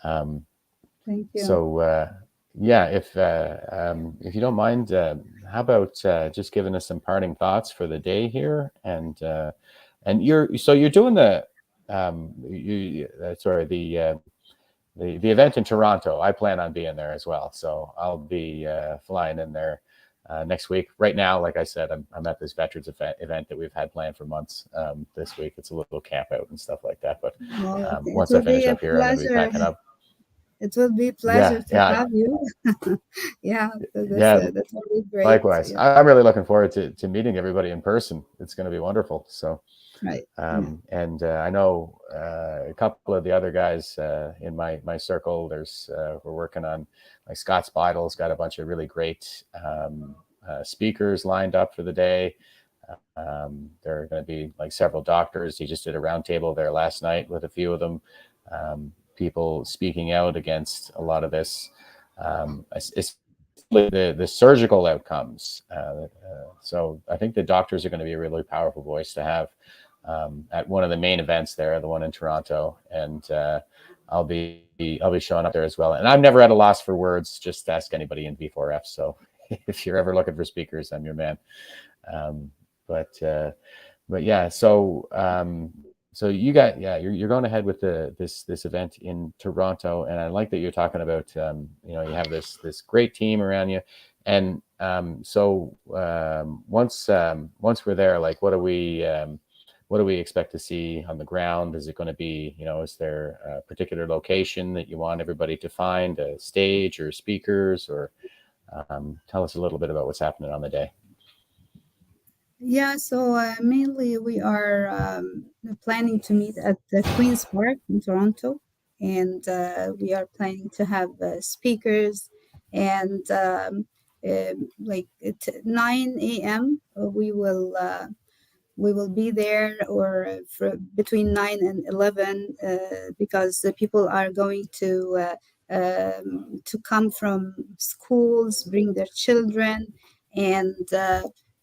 Thank you. So yeah, if you don't mind, how about just giving us some parting thoughts for the day here, and you're doing the the event in Toronto. I plan on being there as well, so I'll be flying in there next week. Right now, like I said, I'm at this veterans event that we've had planned for months. This week, it's a little camp out and stuff like that. But once I finish up here, I'm going to be packing up. It will be a pleasure to have you. Yeah, that will be great. Likewise. Yeah. I'm really looking forward to meeting everybody in person. It's going to be wonderful. So, right. And I know a couple of the other guys in my circle. We're working on, like, Scott Spidle's got a bunch of really great speakers lined up for the day. There are going to be, like, several doctors. He just did a roundtable there last night with a few of them. People speaking out against a lot of this, the surgical outcomes. So I think the doctors are going to be a really powerful voice to have at one of the main events there, the one in Toronto, and I'll be showing up there as well. And I'm never at a loss for words. Just ask anybody in V4F. So if you're ever looking for speakers, I'm your man. But yeah, so you got, you're going ahead with this event in Toronto, and I like that you're talking about you have this great team around you, and so once we're there, like, what do we expect to see on the ground? Is it going to be, is there a particular location that you want everybody to find, a stage or speakers, or tell us a little bit about what's happening on the day. Yeah, so mainly we are planning to meet at the Queen's Park in Toronto, and we are planning to have speakers, and like at 9 a.m. We will be there, or between 9 and 11, because the people are going to come from schools, bring their children, and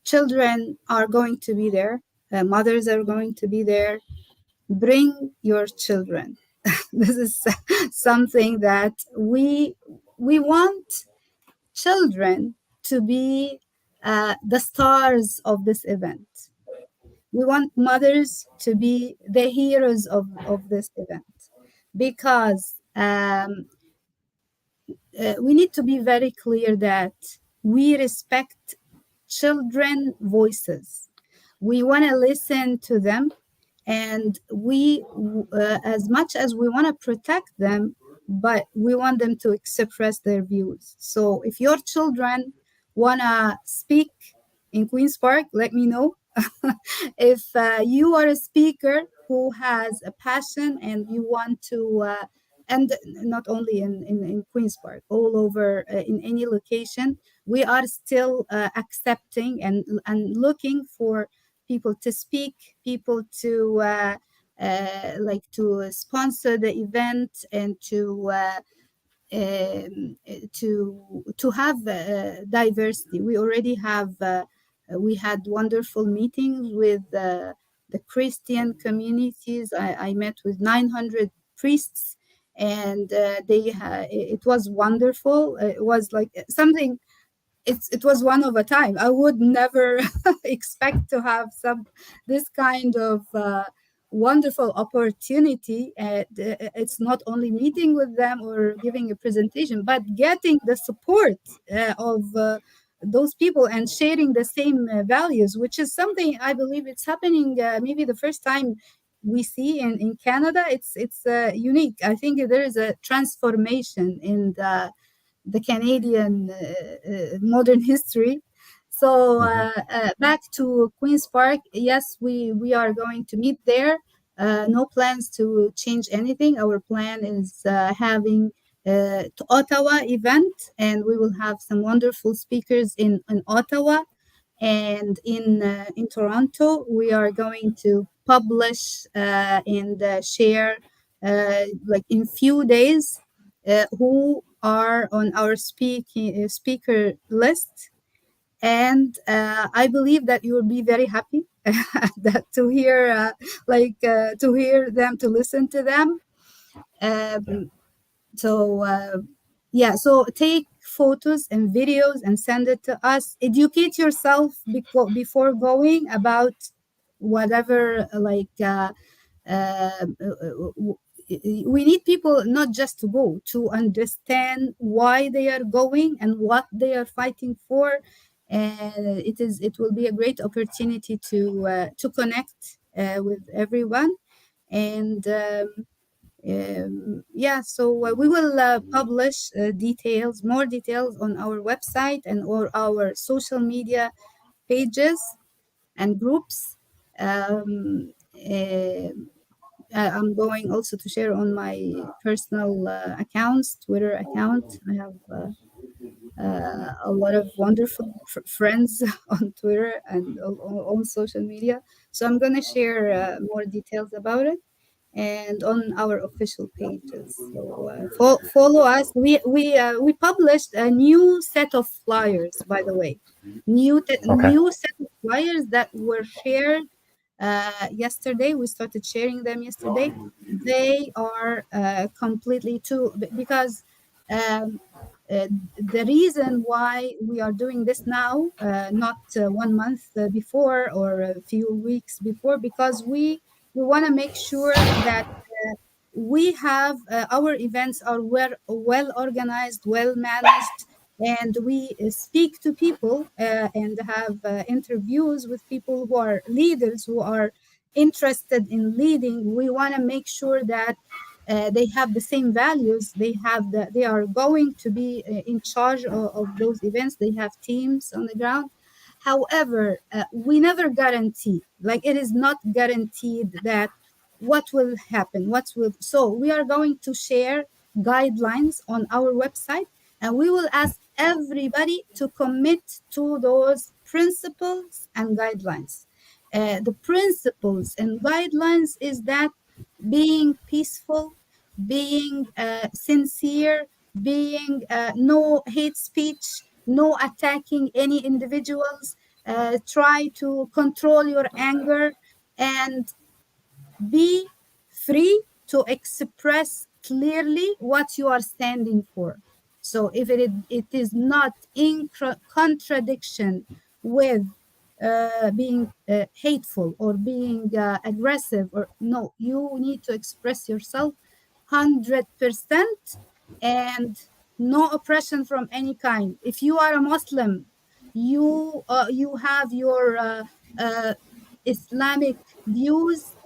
children are going to be there. Mothers are going to be there. Bring your children. This is something that we want children to be the stars of this event. We want mothers to be the heroes of this event, because we need to be very clear that we respect children voices. We want to listen to them, And we, as much as we want to protect them, but we want them to express their views. So if your children want to speak in Queen's Park, let me know. If you are a speaker who has a passion and you want to, and not only in Queen's Park, all over, in any location, we are still accepting and looking for people to speak, people to like to sponsor the event, and to have diversity. We already have we had wonderful meetings with the Christian communities. I met with 900 priests, and it was wonderful. It was like something, it was one of a time. I would never expect to have this kind of wonderful opportunity. It's not only meeting with them or giving a presentation, but getting the support of those people and sharing the same values, which is something I believe it's happening maybe the first time we see in Canada. It's unique. I think there is a transformation in the Canadian modern history. So back to Queen's Park. Yes, we are going to meet there. No plans to change anything. Our plan is having to Ottawa event, and we will have some wonderful speakers in Ottawa. And in Toronto, we are going to publish and share like in few days who are on our speaker list. And I believe that you will be very happy that to hear to hear them, to listen to them. So yeah, so take photos and videos and send it to us. Educate yourself before going about whatever we need people not just to go, to understand why they are going and what they are fighting for. And it will be a great opportunity to connect with everyone. And yeah, so we will publish more details on our website and or our social media pages and groups. um, uh, I'm going also to share on my personal accounts, Twitter account. I have a lot of wonderful friends on Twitter and on social media. So I'm going to share more details about it and on our official pages. So follow us. We published a new set of flyers, by the way, Okay. new set of flyers that were shared yesterday. We started sharing them yesterday. They are completely too, because um, the reason why we are doing this now, not 1 month before or a few weeks before, because we want to make sure that we have our events are well organized, well managed, and we speak to people and have interviews with people who are leaders, who are interested in leading. We want to make sure that they have the same values. They are going to be in charge of those events. They have teams on the ground. However, we never guarantee, like it is not guaranteed that what will happen, so we are going to share guidelines on our website, and we will ask everybody to commit to those principles and guidelines. The principles and guidelines is that being peaceful, being sincere, being no hate speech, no attacking any individuals, try to control your anger, and be free to express clearly what you are standing for. So if it is not in contradiction with being hateful or being aggressive, or no, you need to express yourself 100%, and no oppression from any kind. If you are a Muslim, you have your Islamic views,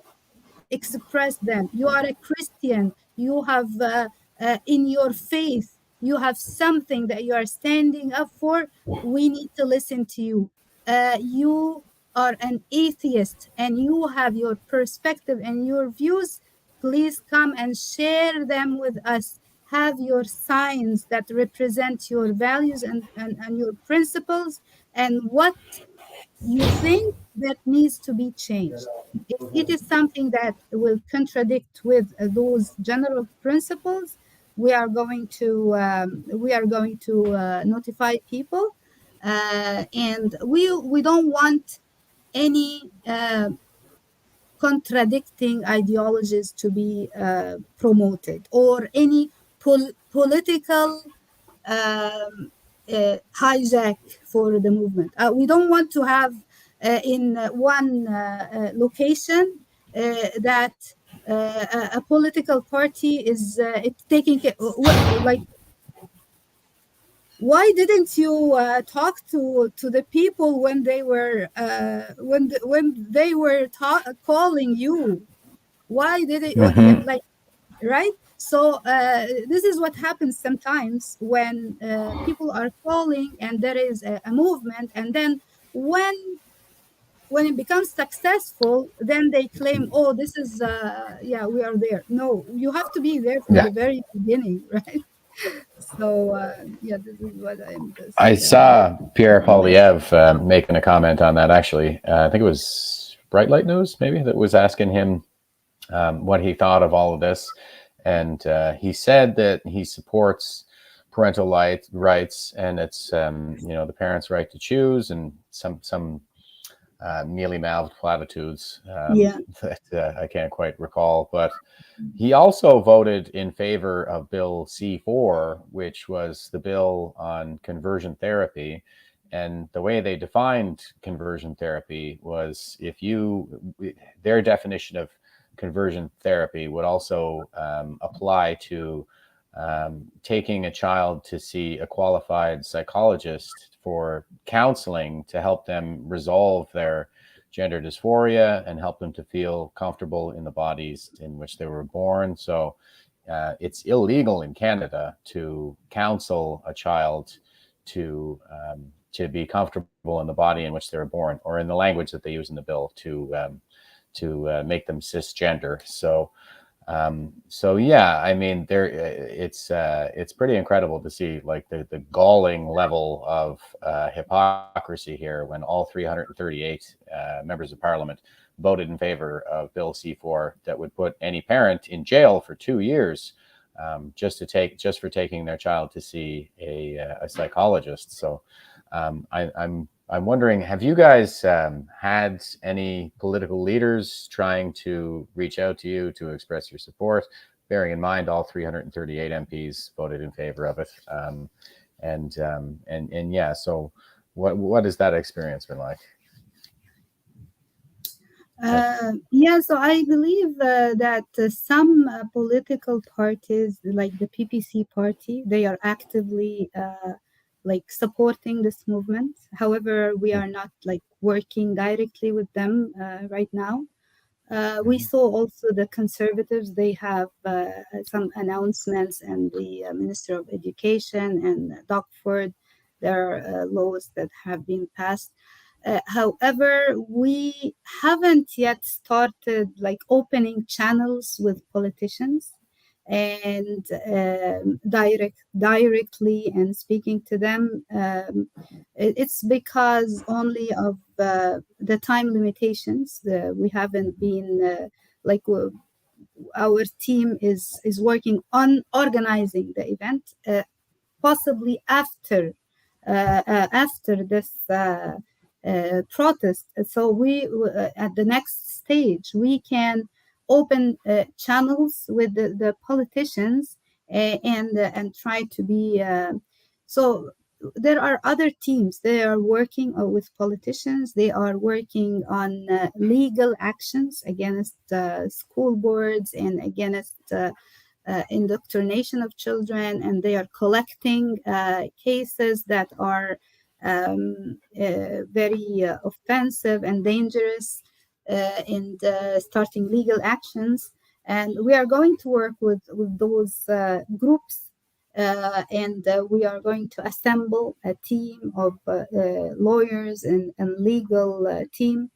express them. You are a Christian. You have in your faith, you have something that you are standing up for. We need to listen to you. You are an atheist and you have your perspective and your views. Please come and share them with us. Have your signs that represent your values and your principles and what you think that needs to be changed. If it is something that will contradict with those general principles, we are going to notify people, and we don't want any contradicting ideologies to be promoted or any political hijack for the movement. We don't want to have in one location that a political party is taking like. Why didn't you talk to the people when they were calling you? Why did it Mhm. like, right? So this is what happens sometimes when people are calling and there is a movement, and then when when it becomes successful, then they claim, oh, this is yeah, we are there. No, you have to be there from Yeah. the very beginning. Right? So yeah, this is what I'm just I saw Pierre Polyev making a comment on that, actually. I think it was Bright Light News, maybe, that was asking him what he thought of all of this. And he said that he supports parental rights, and it's the parents' right to choose, and some mealy mouthed platitudes yeah. that I can't quite recall. But he also voted in favor of Bill C4, which was the bill on conversion therapy. And the way they defined conversion therapy was their definition of conversion therapy would also apply to taking a child to see a qualified psychologist for counseling to help them resolve their gender dysphoria and help them to feel comfortable in the bodies in which they were born. So it's illegal in Canada to counsel a child to be comfortable in the body in which they were born, or in the language that they use in the bill, to make them cisgender. So yeah, I mean, it's pretty incredible to see, like, the galling level of hypocrisy here when all 338 members of Parliament voted in favor of Bill C4 that would put any parent in jail for 2 years just for taking their child to see a psychologist. So I'm wondering, have you guys had any political leaders trying to reach out to you to express your support, bearing in mind all 338 MPs voted in favor of it? And yeah, so what has that experience been like? Yeah, so I believe that some political parties, like the PPC party, they are actively like supporting this movement. However, we are not like working directly with them right now. We saw also the conservatives, they have some announcements, and the Minister of Education and Doug Ford, there are laws that have been passed. However, we haven't yet started like opening channels with politicians and directly and speaking to them. It's because only of the time limitations. We haven't been like our team is working on organizing the event. Possibly after this protest. So we at the next stage we can open channels with the politicians and try to be so. There are other teams. They are working with politicians. They are working on legal actions against school boards and against indoctrination of children, and they are collecting cases that are very offensive and dangerous. and starting legal actions. And we are going to work with those groups, and we are going to assemble a team of lawyers and legal team.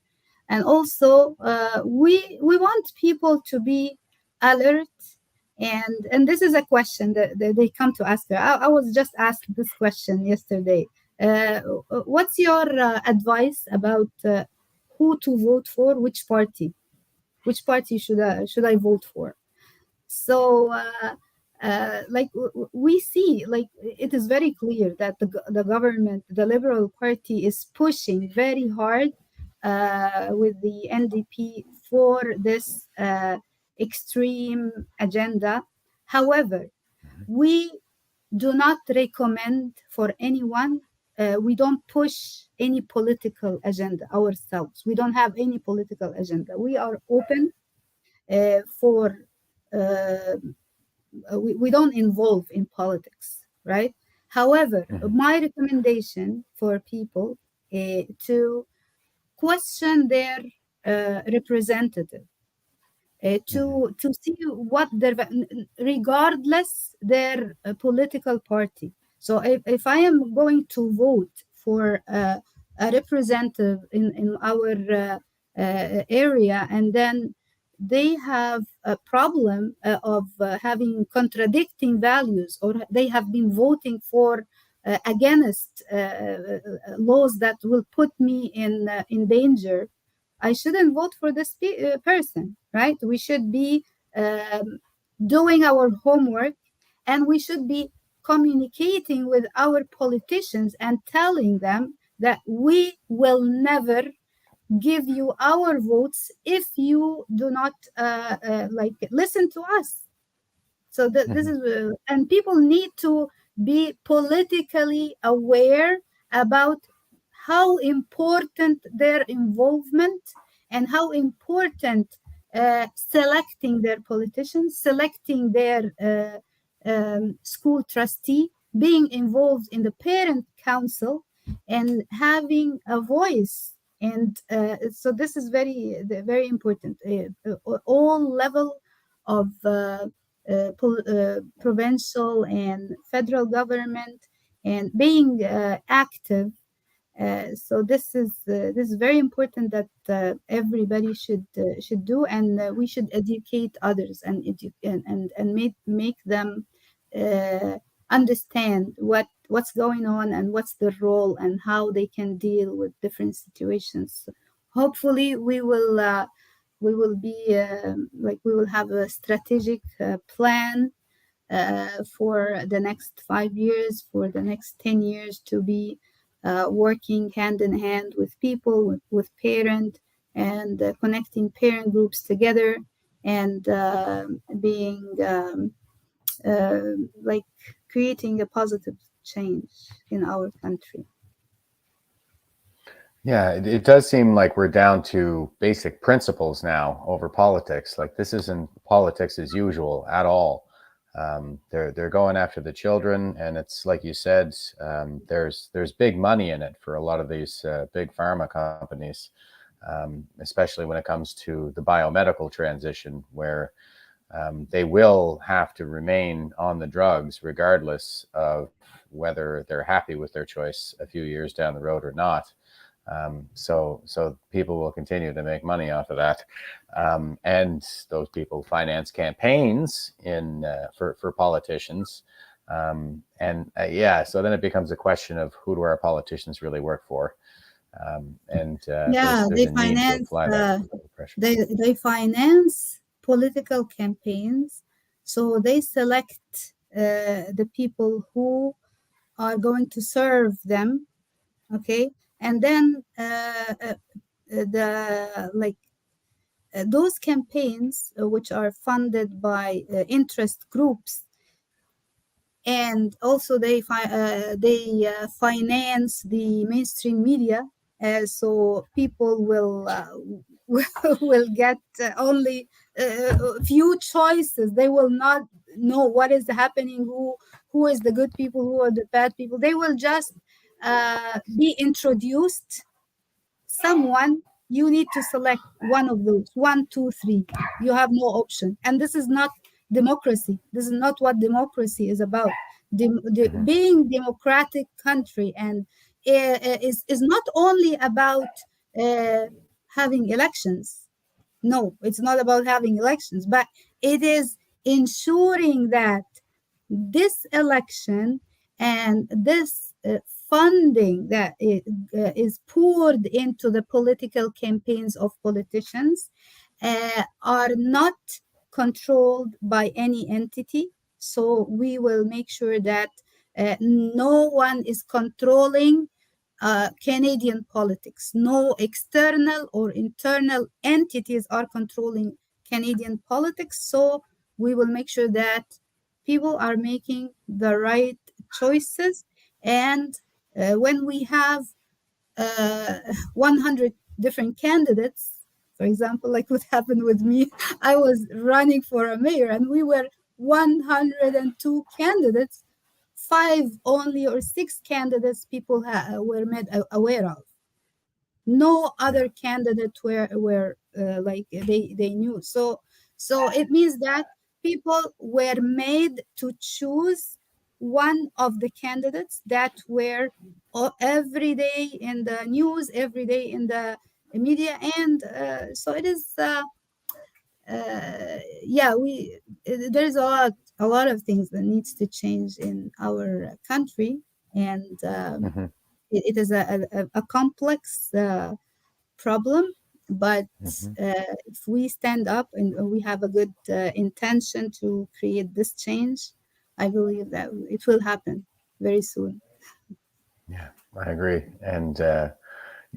And also, we want people to be alert. And this is a question that they come to ask her. I was just asked this question yesterday. What's your advice about who to vote for, which party? Which party should I vote for? So, like we see, like it is very clear that the government, the Liberal Party, is pushing very hard with the NDP for this extreme agenda. However, we do not recommend for anyone. We don't push any political agenda ourselves. We don't have any political agenda. We are open for. We don't involve in politics, right? However, my recommendation for people to question their representative, to see what their, regardless their political party. So if I am going to vote for a representative in our area, and then they have a problem of having contradicting values, or they have been voting for against laws that will put me in danger, I shouldn't vote for this person, right? We should be doing our homework, and we should be communicating with our politicians and telling them that we will never give you our votes if you do not like listen to us. So this is and people need to be politically aware about how important their involvement, and how important selecting their politicians, selecting their school trustee, being involved in the parent council, and having a voice. And so this is very important. All level of provincial and federal government, and being active. So this is very important that everybody should do, and we should educate others, and make them understand what's going on, and what's the role, and how they can deal with different situations. Hopefully, we will be we will have a strategic plan for the next 5 years, for the next 10 years, to be working hand in hand with people, with parent, and connecting parent groups together, and being like creating a positive change in our country. Yeah, it does seem like we're down to basic principles now over politics. Like, this isn't politics as usual at all. They're going after the children, and it's like you said, there's big money in it for a lot of these big pharma companies, especially when it comes to the biomedical transition, where they will have to remain on the drugs regardless of whether they're happy with their choice a few years down the road or not. So people will continue to make money off of that, and those people finance campaigns for politicians, so then it becomes a question of, who do our politicians really work for? There's They a need to finance apply that pressure. they finance political campaigns, so they select the people who are going to serve them. Okay, and then those campaigns, which are funded by interest groups, and also they finance the mainstream media, so people will get only few choices. They will not know what is happening, who is the good people, who are the bad people. They will just be introduced someone you need to select one of those, 1, 2, 3. You have no option. And this is not democracy. This is not what democracy is about. Being democratic country and is not only about uh, having elections. No, it's not about having elections, but it is ensuring that this election and this funding that is poured into the political campaigns of politicians are not controlled by any entity. So we will make sure that no one is controlling Canadian politics. No external or internal entities are controlling Canadian politics. So we will make sure that people are making the right choices. And when we have 100 different candidates, for example, like what happened with me, I was running for a mayor and we were 102 candidates, 5 or 6 candidates people were made aware of. No other candidate were like they knew. So it means that people were made to choose one of the candidates that were every day in the news, every day in the media, and so it is. Yeah, there's a lot of things that needs to change in our country, and it is a complex problem. But if we stand up and we have a good intention to create this change, I believe that it will happen very soon. Yeah, I agree. And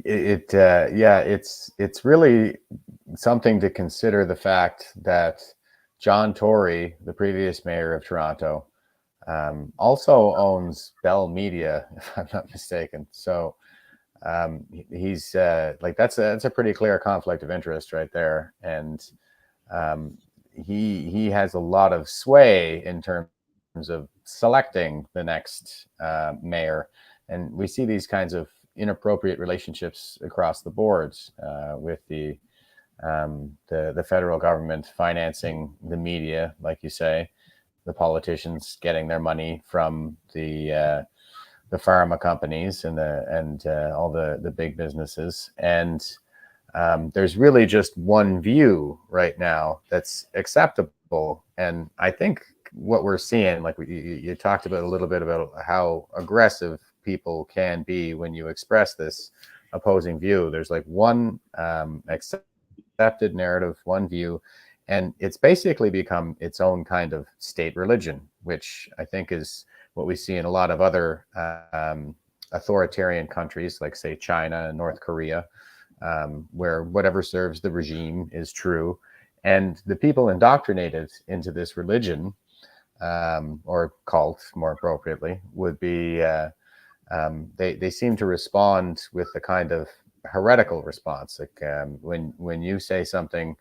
it's really something to consider, the fact that John Tory, the previous mayor of Toronto, also owns Bell Media, if I'm not mistaken. So he's like, that's a pretty clear conflict of interest right there. And he has a lot of sway in terms of selecting the next mayor. And we see these kinds of inappropriate relationships across the boards with the federal government financing the media, like you say, the politicians getting their money from the pharma companies and all the big businesses. And there's really just one view right now that's acceptable. And I think what we're seeing, like you talked about a little bit about how aggressive people can be when you express this opposing view. There's like one accepted narrative, one view, and it's basically become its own kind of state religion, which I think is what we see in a lot of other authoritarian countries, like say China and North Korea, where whatever serves the regime is true. And the people indoctrinated into this religion, or cult more appropriately, would be, they seem to respond with a kind of heretical response. Like when you say something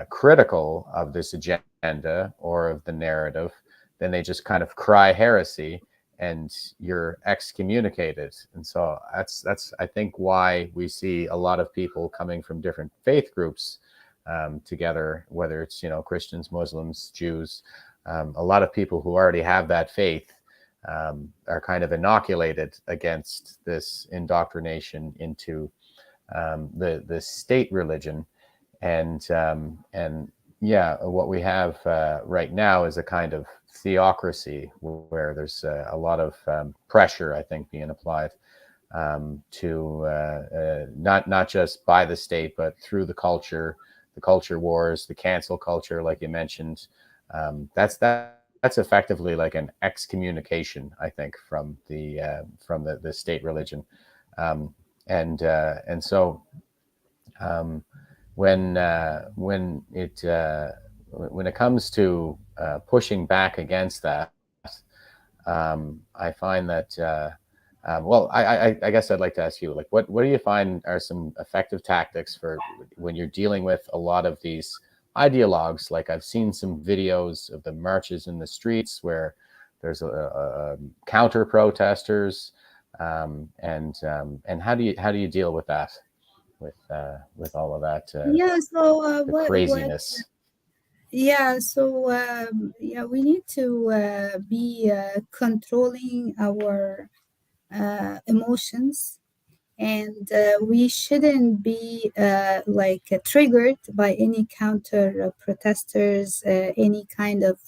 critical of this agenda or of the narrative, then they just kind of cry heresy and you're excommunicated. And so that's I think why we see a lot of people coming from different faith groups together, whether it's, Christians, Muslims, Jews, a lot of people who already have that faith are kind of inoculated against this indoctrination into the state religion. And what we have right now is a kind of theocracy where there's a lot of pressure, I think, being applied to not just by the state, but through the culture wars, the cancel culture, like you mentioned. That's effectively like an excommunication, I think, from the state religion, and so when it comes to pushing back against that, I find that I guess I'd like to ask you, like, what do you find are some effective tactics for when you're dealing with a lot of these ideologues? Like, I've seen some videos of the marches in the streets where there's a counter protesters, and how do you deal with that? with all of that Yeah. So the craziness. Yeah. So yeah, we need to be controlling our emotions, and we shouldn't be triggered by any counter protesters, any kind of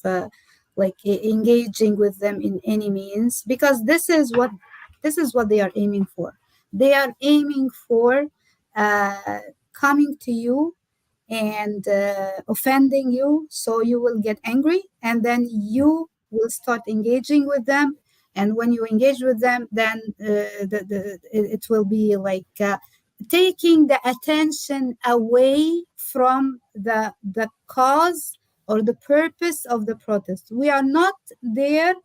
engaging with them in any means, because this is what they are aiming for. They are aiming for uh, coming to you and offending you, so you will get angry, and then you will start engaging with them. And when you engage with them, then it will be like taking the attention away from the cause or the purpose of the protest. We are not there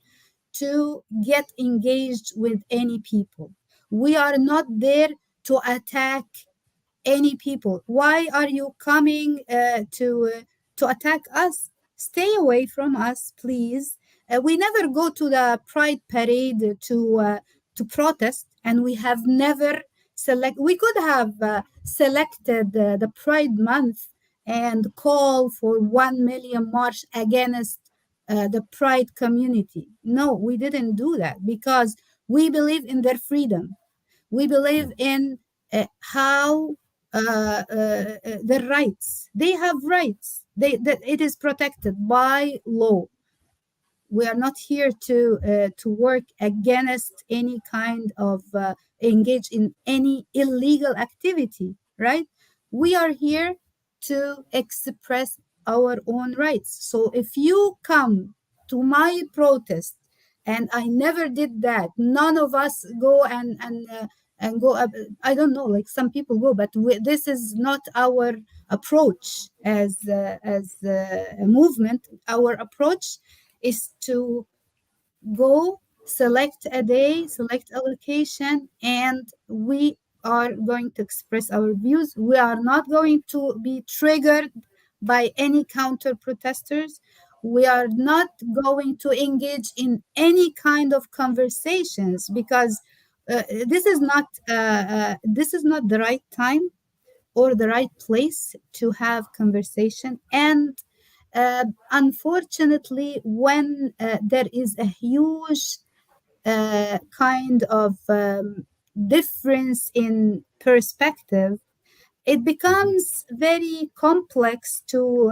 to get engaged with any people. We are not there to attack any people. Why are you coming to attack us? Stay away from us, please. We never go to the Pride parade to protest, and we have never select. We could have selected the Pride month and call for 1 million march against the Pride community. No, we didn't do that because we believe in their freedom. We believe in how their rights. They have rights. That it is protected by law. We are not here to work against any kind of engage in any illegal activity, right? We are here to express our own rights. So if you come to my protest, and I never did that, none of us go and go up. I don't know, like some people go, but this is not our approach as a movement. Our approach is to go, select a day, select a location, and we are going to express our views. We are not going to be triggered by any counter protesters. We are not going to engage in any kind of conversations because this is not the right time or the right place to have conversation. And unfortunately, when there is a huge kind of difference in perspective, it becomes very complex to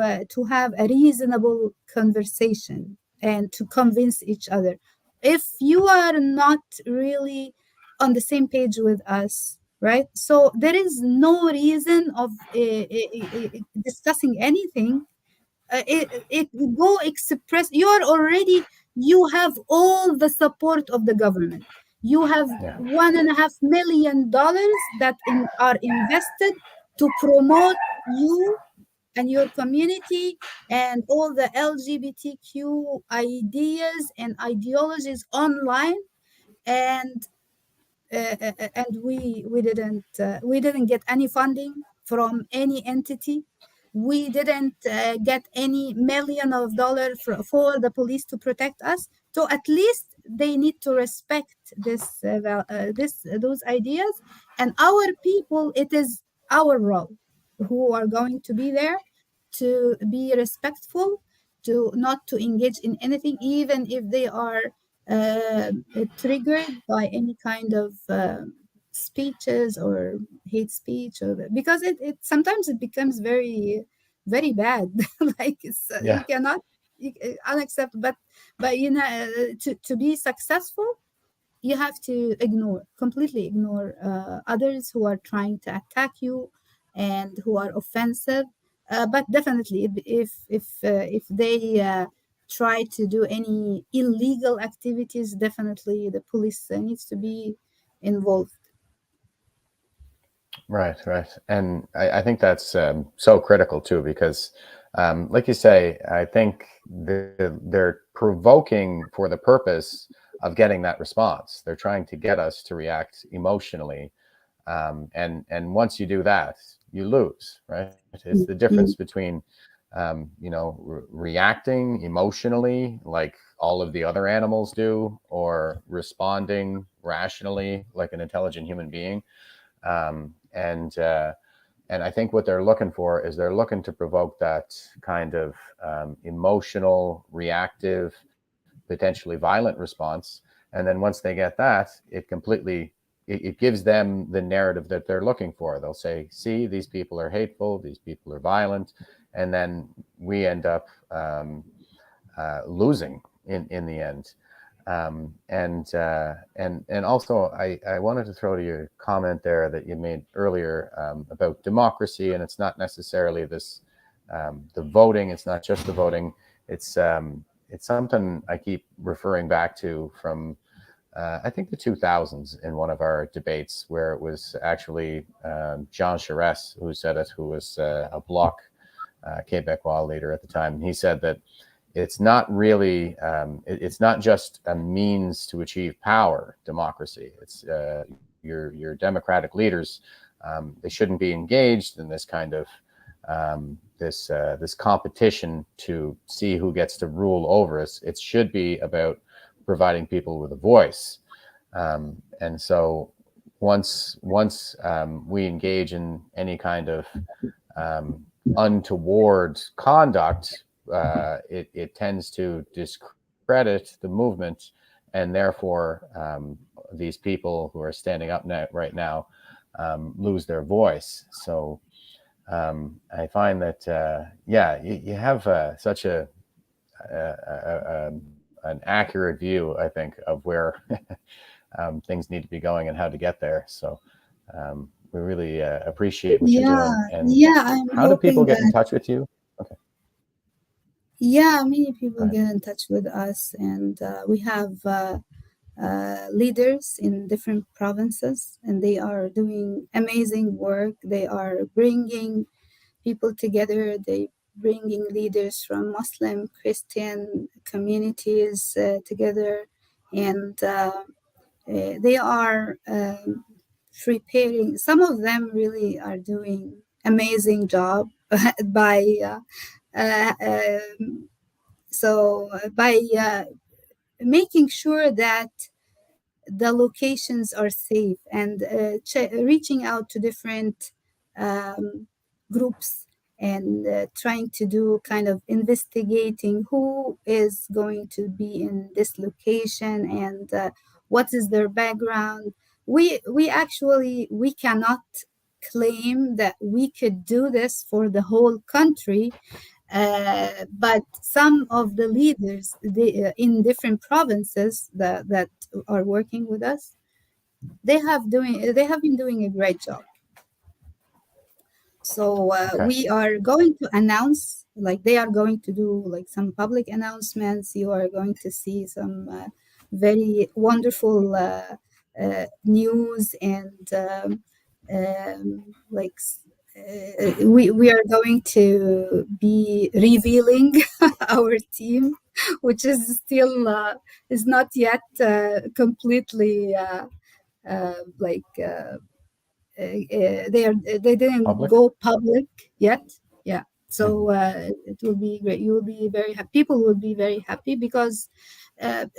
have a reasonable conversation and to convince each other. If you are not really on the same page with us, right? So there is no reason of discussing anything. It go express. You have all the support of the government. You have Yeah. $1.5 million are invested to promote you and your community and all the LGBTQ ideas and ideologies online. And we didn't get any funding from any entity. We didn't get any million of dollars for the police to protect us. So at least they need to respect those ideas. And our people, it is our role who are going to be there to be respectful, to not to engage in anything, even if they are uh, triggered by any kind of speeches or hate speech, or because it sometimes it becomes very very bad. Like you Yeah. cannot unacceptable. But to be successful, you have to completely ignore others who are trying to attack you and who are offensive. But definitely, if they try to do any illegal activities, definitely the police needs to be involved. Right, right. And I think that's so critical too, because like you say, I think they're provoking for the purpose of getting that response. They're trying to get us to react emotionally. And once you do that, you lose, right? It's the difference Mm. between, reacting emotionally like all of the other animals do, or responding rationally like an intelligent human being. and I think what they're looking for is they're looking to provoke that kind of emotional, reactive, potentially violent response. And then once they get that, it gives them the narrative that they're looking for. They'll say, see, these people are hateful, these people are violent. And then we end up losing in the end. And also, I wanted to throw to your comment there that you made earlier about democracy, and it's not necessarily this the voting. It's not just the voting. It's something I keep referring back to from I think the 2000s in one of our debates, where it was actually Jean Charest who said it, who was a Bloc Québécois leader at the time. And he said that it's not really, it's not just a means to achieve power, democracy. It's your democratic leaders. They shouldn't be engaged in this kind of this competition to see who gets to rule over us. It should be about providing people with a voice. And so once we engage in any kind of untoward conduct, it tends to discredit the movement, and therefore these people who are standing up right now lose their voice. So I find that you have such an accurate view, I think, of where things need to be going and how to get there. So we really appreciate what you're doing. And how do people get in touch with you? Okay. Yeah, many people get in touch with us, and we have leaders in different provinces, and they are doing amazing work. They are bringing people together. They bringing leaders from Muslim, Christian communities together, and they are preparing. Some of them really are doing amazing job by making sure that the locations are safe, and reaching out to different groups, and trying to do kind of investigating who is going to be in this location, and what is their background. We cannot claim that we could do this for the whole country, but some of the leaders in different provinces that are working with us, they have been doing a great job. So we are going to announce, like they are going to do like some public announcements. You are going to see some very wonderful news, and we are going to be revealing our team, which is still is not yet completely they didn't go public yet. Yeah. So it will be great. You will be very happy. People will be very happy, because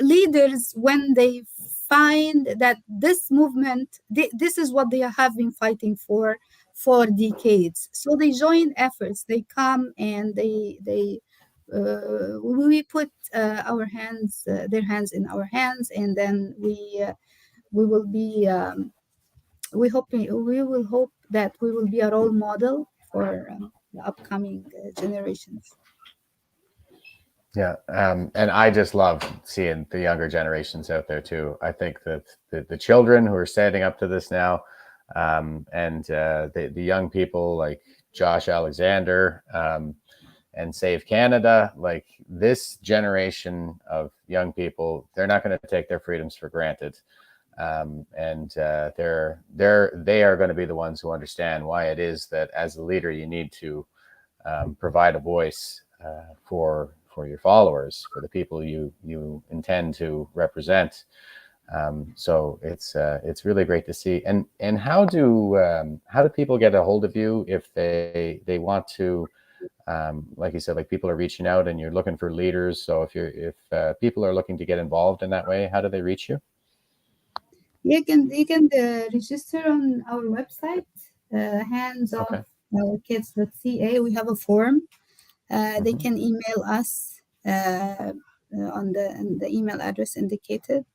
leaders, when they find that this movement, this is what they have been fighting for decades, so they join efforts. They come and we put our hands, their hands in our hands, and then we will be. We will hope that we will be a role model for the upcoming generations. Yeah, and I just love seeing the younger generations out there too. I think that the children who are standing up to this now, and the young people like Josh Alexander and Save Canada, like this generation of young people, they're not going to take their freedoms for granted. And they are going to be the ones who understand why it is that as a leader you need to provide a voice for your followers, for the people you intend to represent. So it's really great to see. And how do people get a hold of you if they want to? Like you said, like people are reaching out and you're looking for leaders. So if people are looking to get involved in that way, how do they reach you? You can register on our website, hands off Okay. kids.ca. We have a form. They can email us on the email address indicated.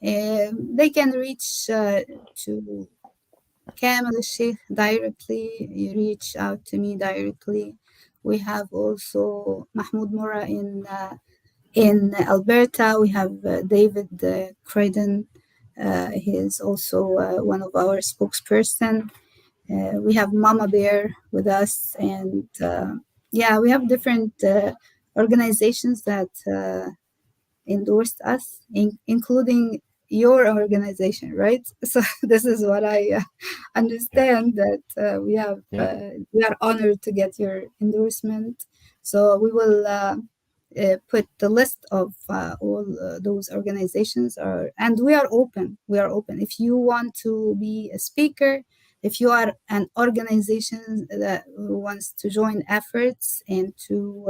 They can reach to Kamel Sheikh directly. You reach out to me directly. We have also Mahmoud Mora in Alberta. We have David Creighton. He is also one of our spokesperson. We have Mama Bear with us, and we have different organizations that endorsed us, including your organization, right? So this is what I understand, that we are honored to get your endorsement. So we will put the list of all those organizations, and we are open. If you want to be a speaker, if you are an organization that wants to join efforts and to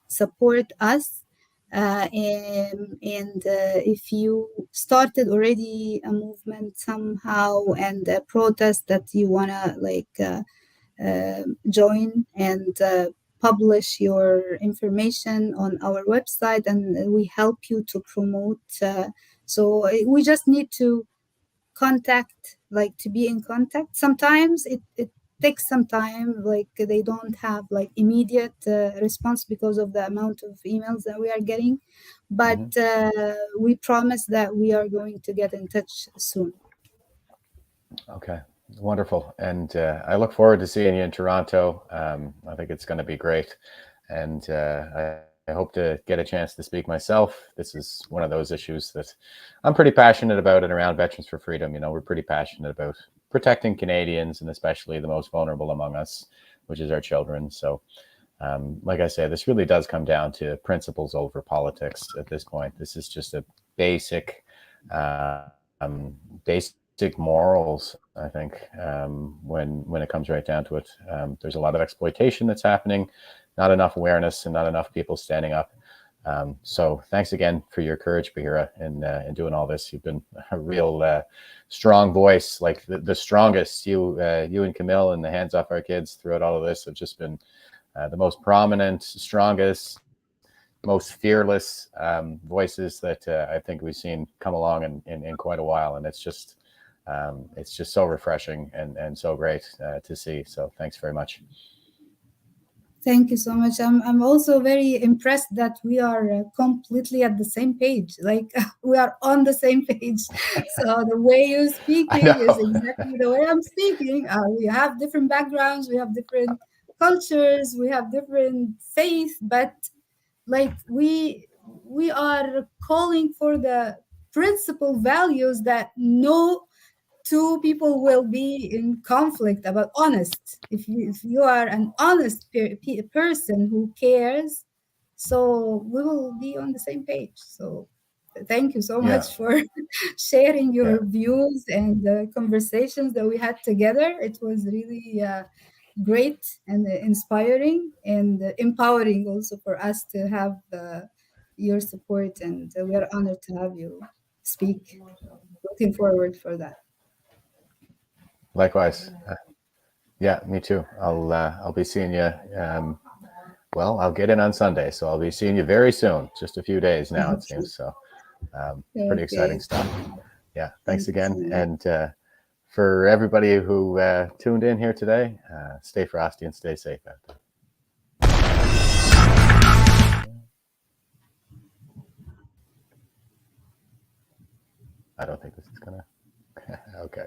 support us, and if you started already a movement somehow and a protest that you want to join and publish your information on our website, and we help you to promote. So we just need to to be in contact. Sometimes it takes some time, they don't have immediate response because of the amount of emails that we are getting, but we promise that we are going to get in touch soon. Okay, wonderful. And I look forward to seeing you in Toronto. I think it's going to be great. And I hope to get a chance to speak myself. This is one of those issues that I'm pretty passionate about, and around Veterans for Freedom, we're pretty passionate about protecting Canadians, and especially the most vulnerable among us, which is our children. So like I say, this really does come down to principles over politics at this point. This is just a basic morals, I think, when it comes right down to it. There's a lot of exploitation that's happening, not enough awareness, and not enough people standing up. So thanks again for your courage, Bahira, in doing all this. You've been a real strong voice, like the strongest. You and Camille and the Hands Off Our Kids throughout all of this have just been the most prominent, strongest, most fearless voices that I think we've seen come along in quite a while. And it's just so refreshing and so great to see. So thanks very much. Thank you so much. I'm also very impressed that we are completely at the same page. We are on the same page. So the way you're speaking is exactly the way I'm speaking. We have different backgrounds, we have different cultures, we have different faith, but we are calling for the principal values that no two people will be in conflict about. Honest, if you are an honest person who cares, so we will be on the same page. So thank you so much for sharing your views and the conversations that we had together. It was really great and inspiring and empowering also for us to have your support, and we are honored to have you speak. Looking forward for that. Likewise. Yeah, me too. I'll be seeing you. Well, I'll get in on Sunday, so I'll be seeing you very soon. Just a few days now, it seems. So pretty exciting stuff. Yeah, thanks again. And for everybody who tuned in here today, stay frosty and stay safe out there. I don't think this is gonna. Okay.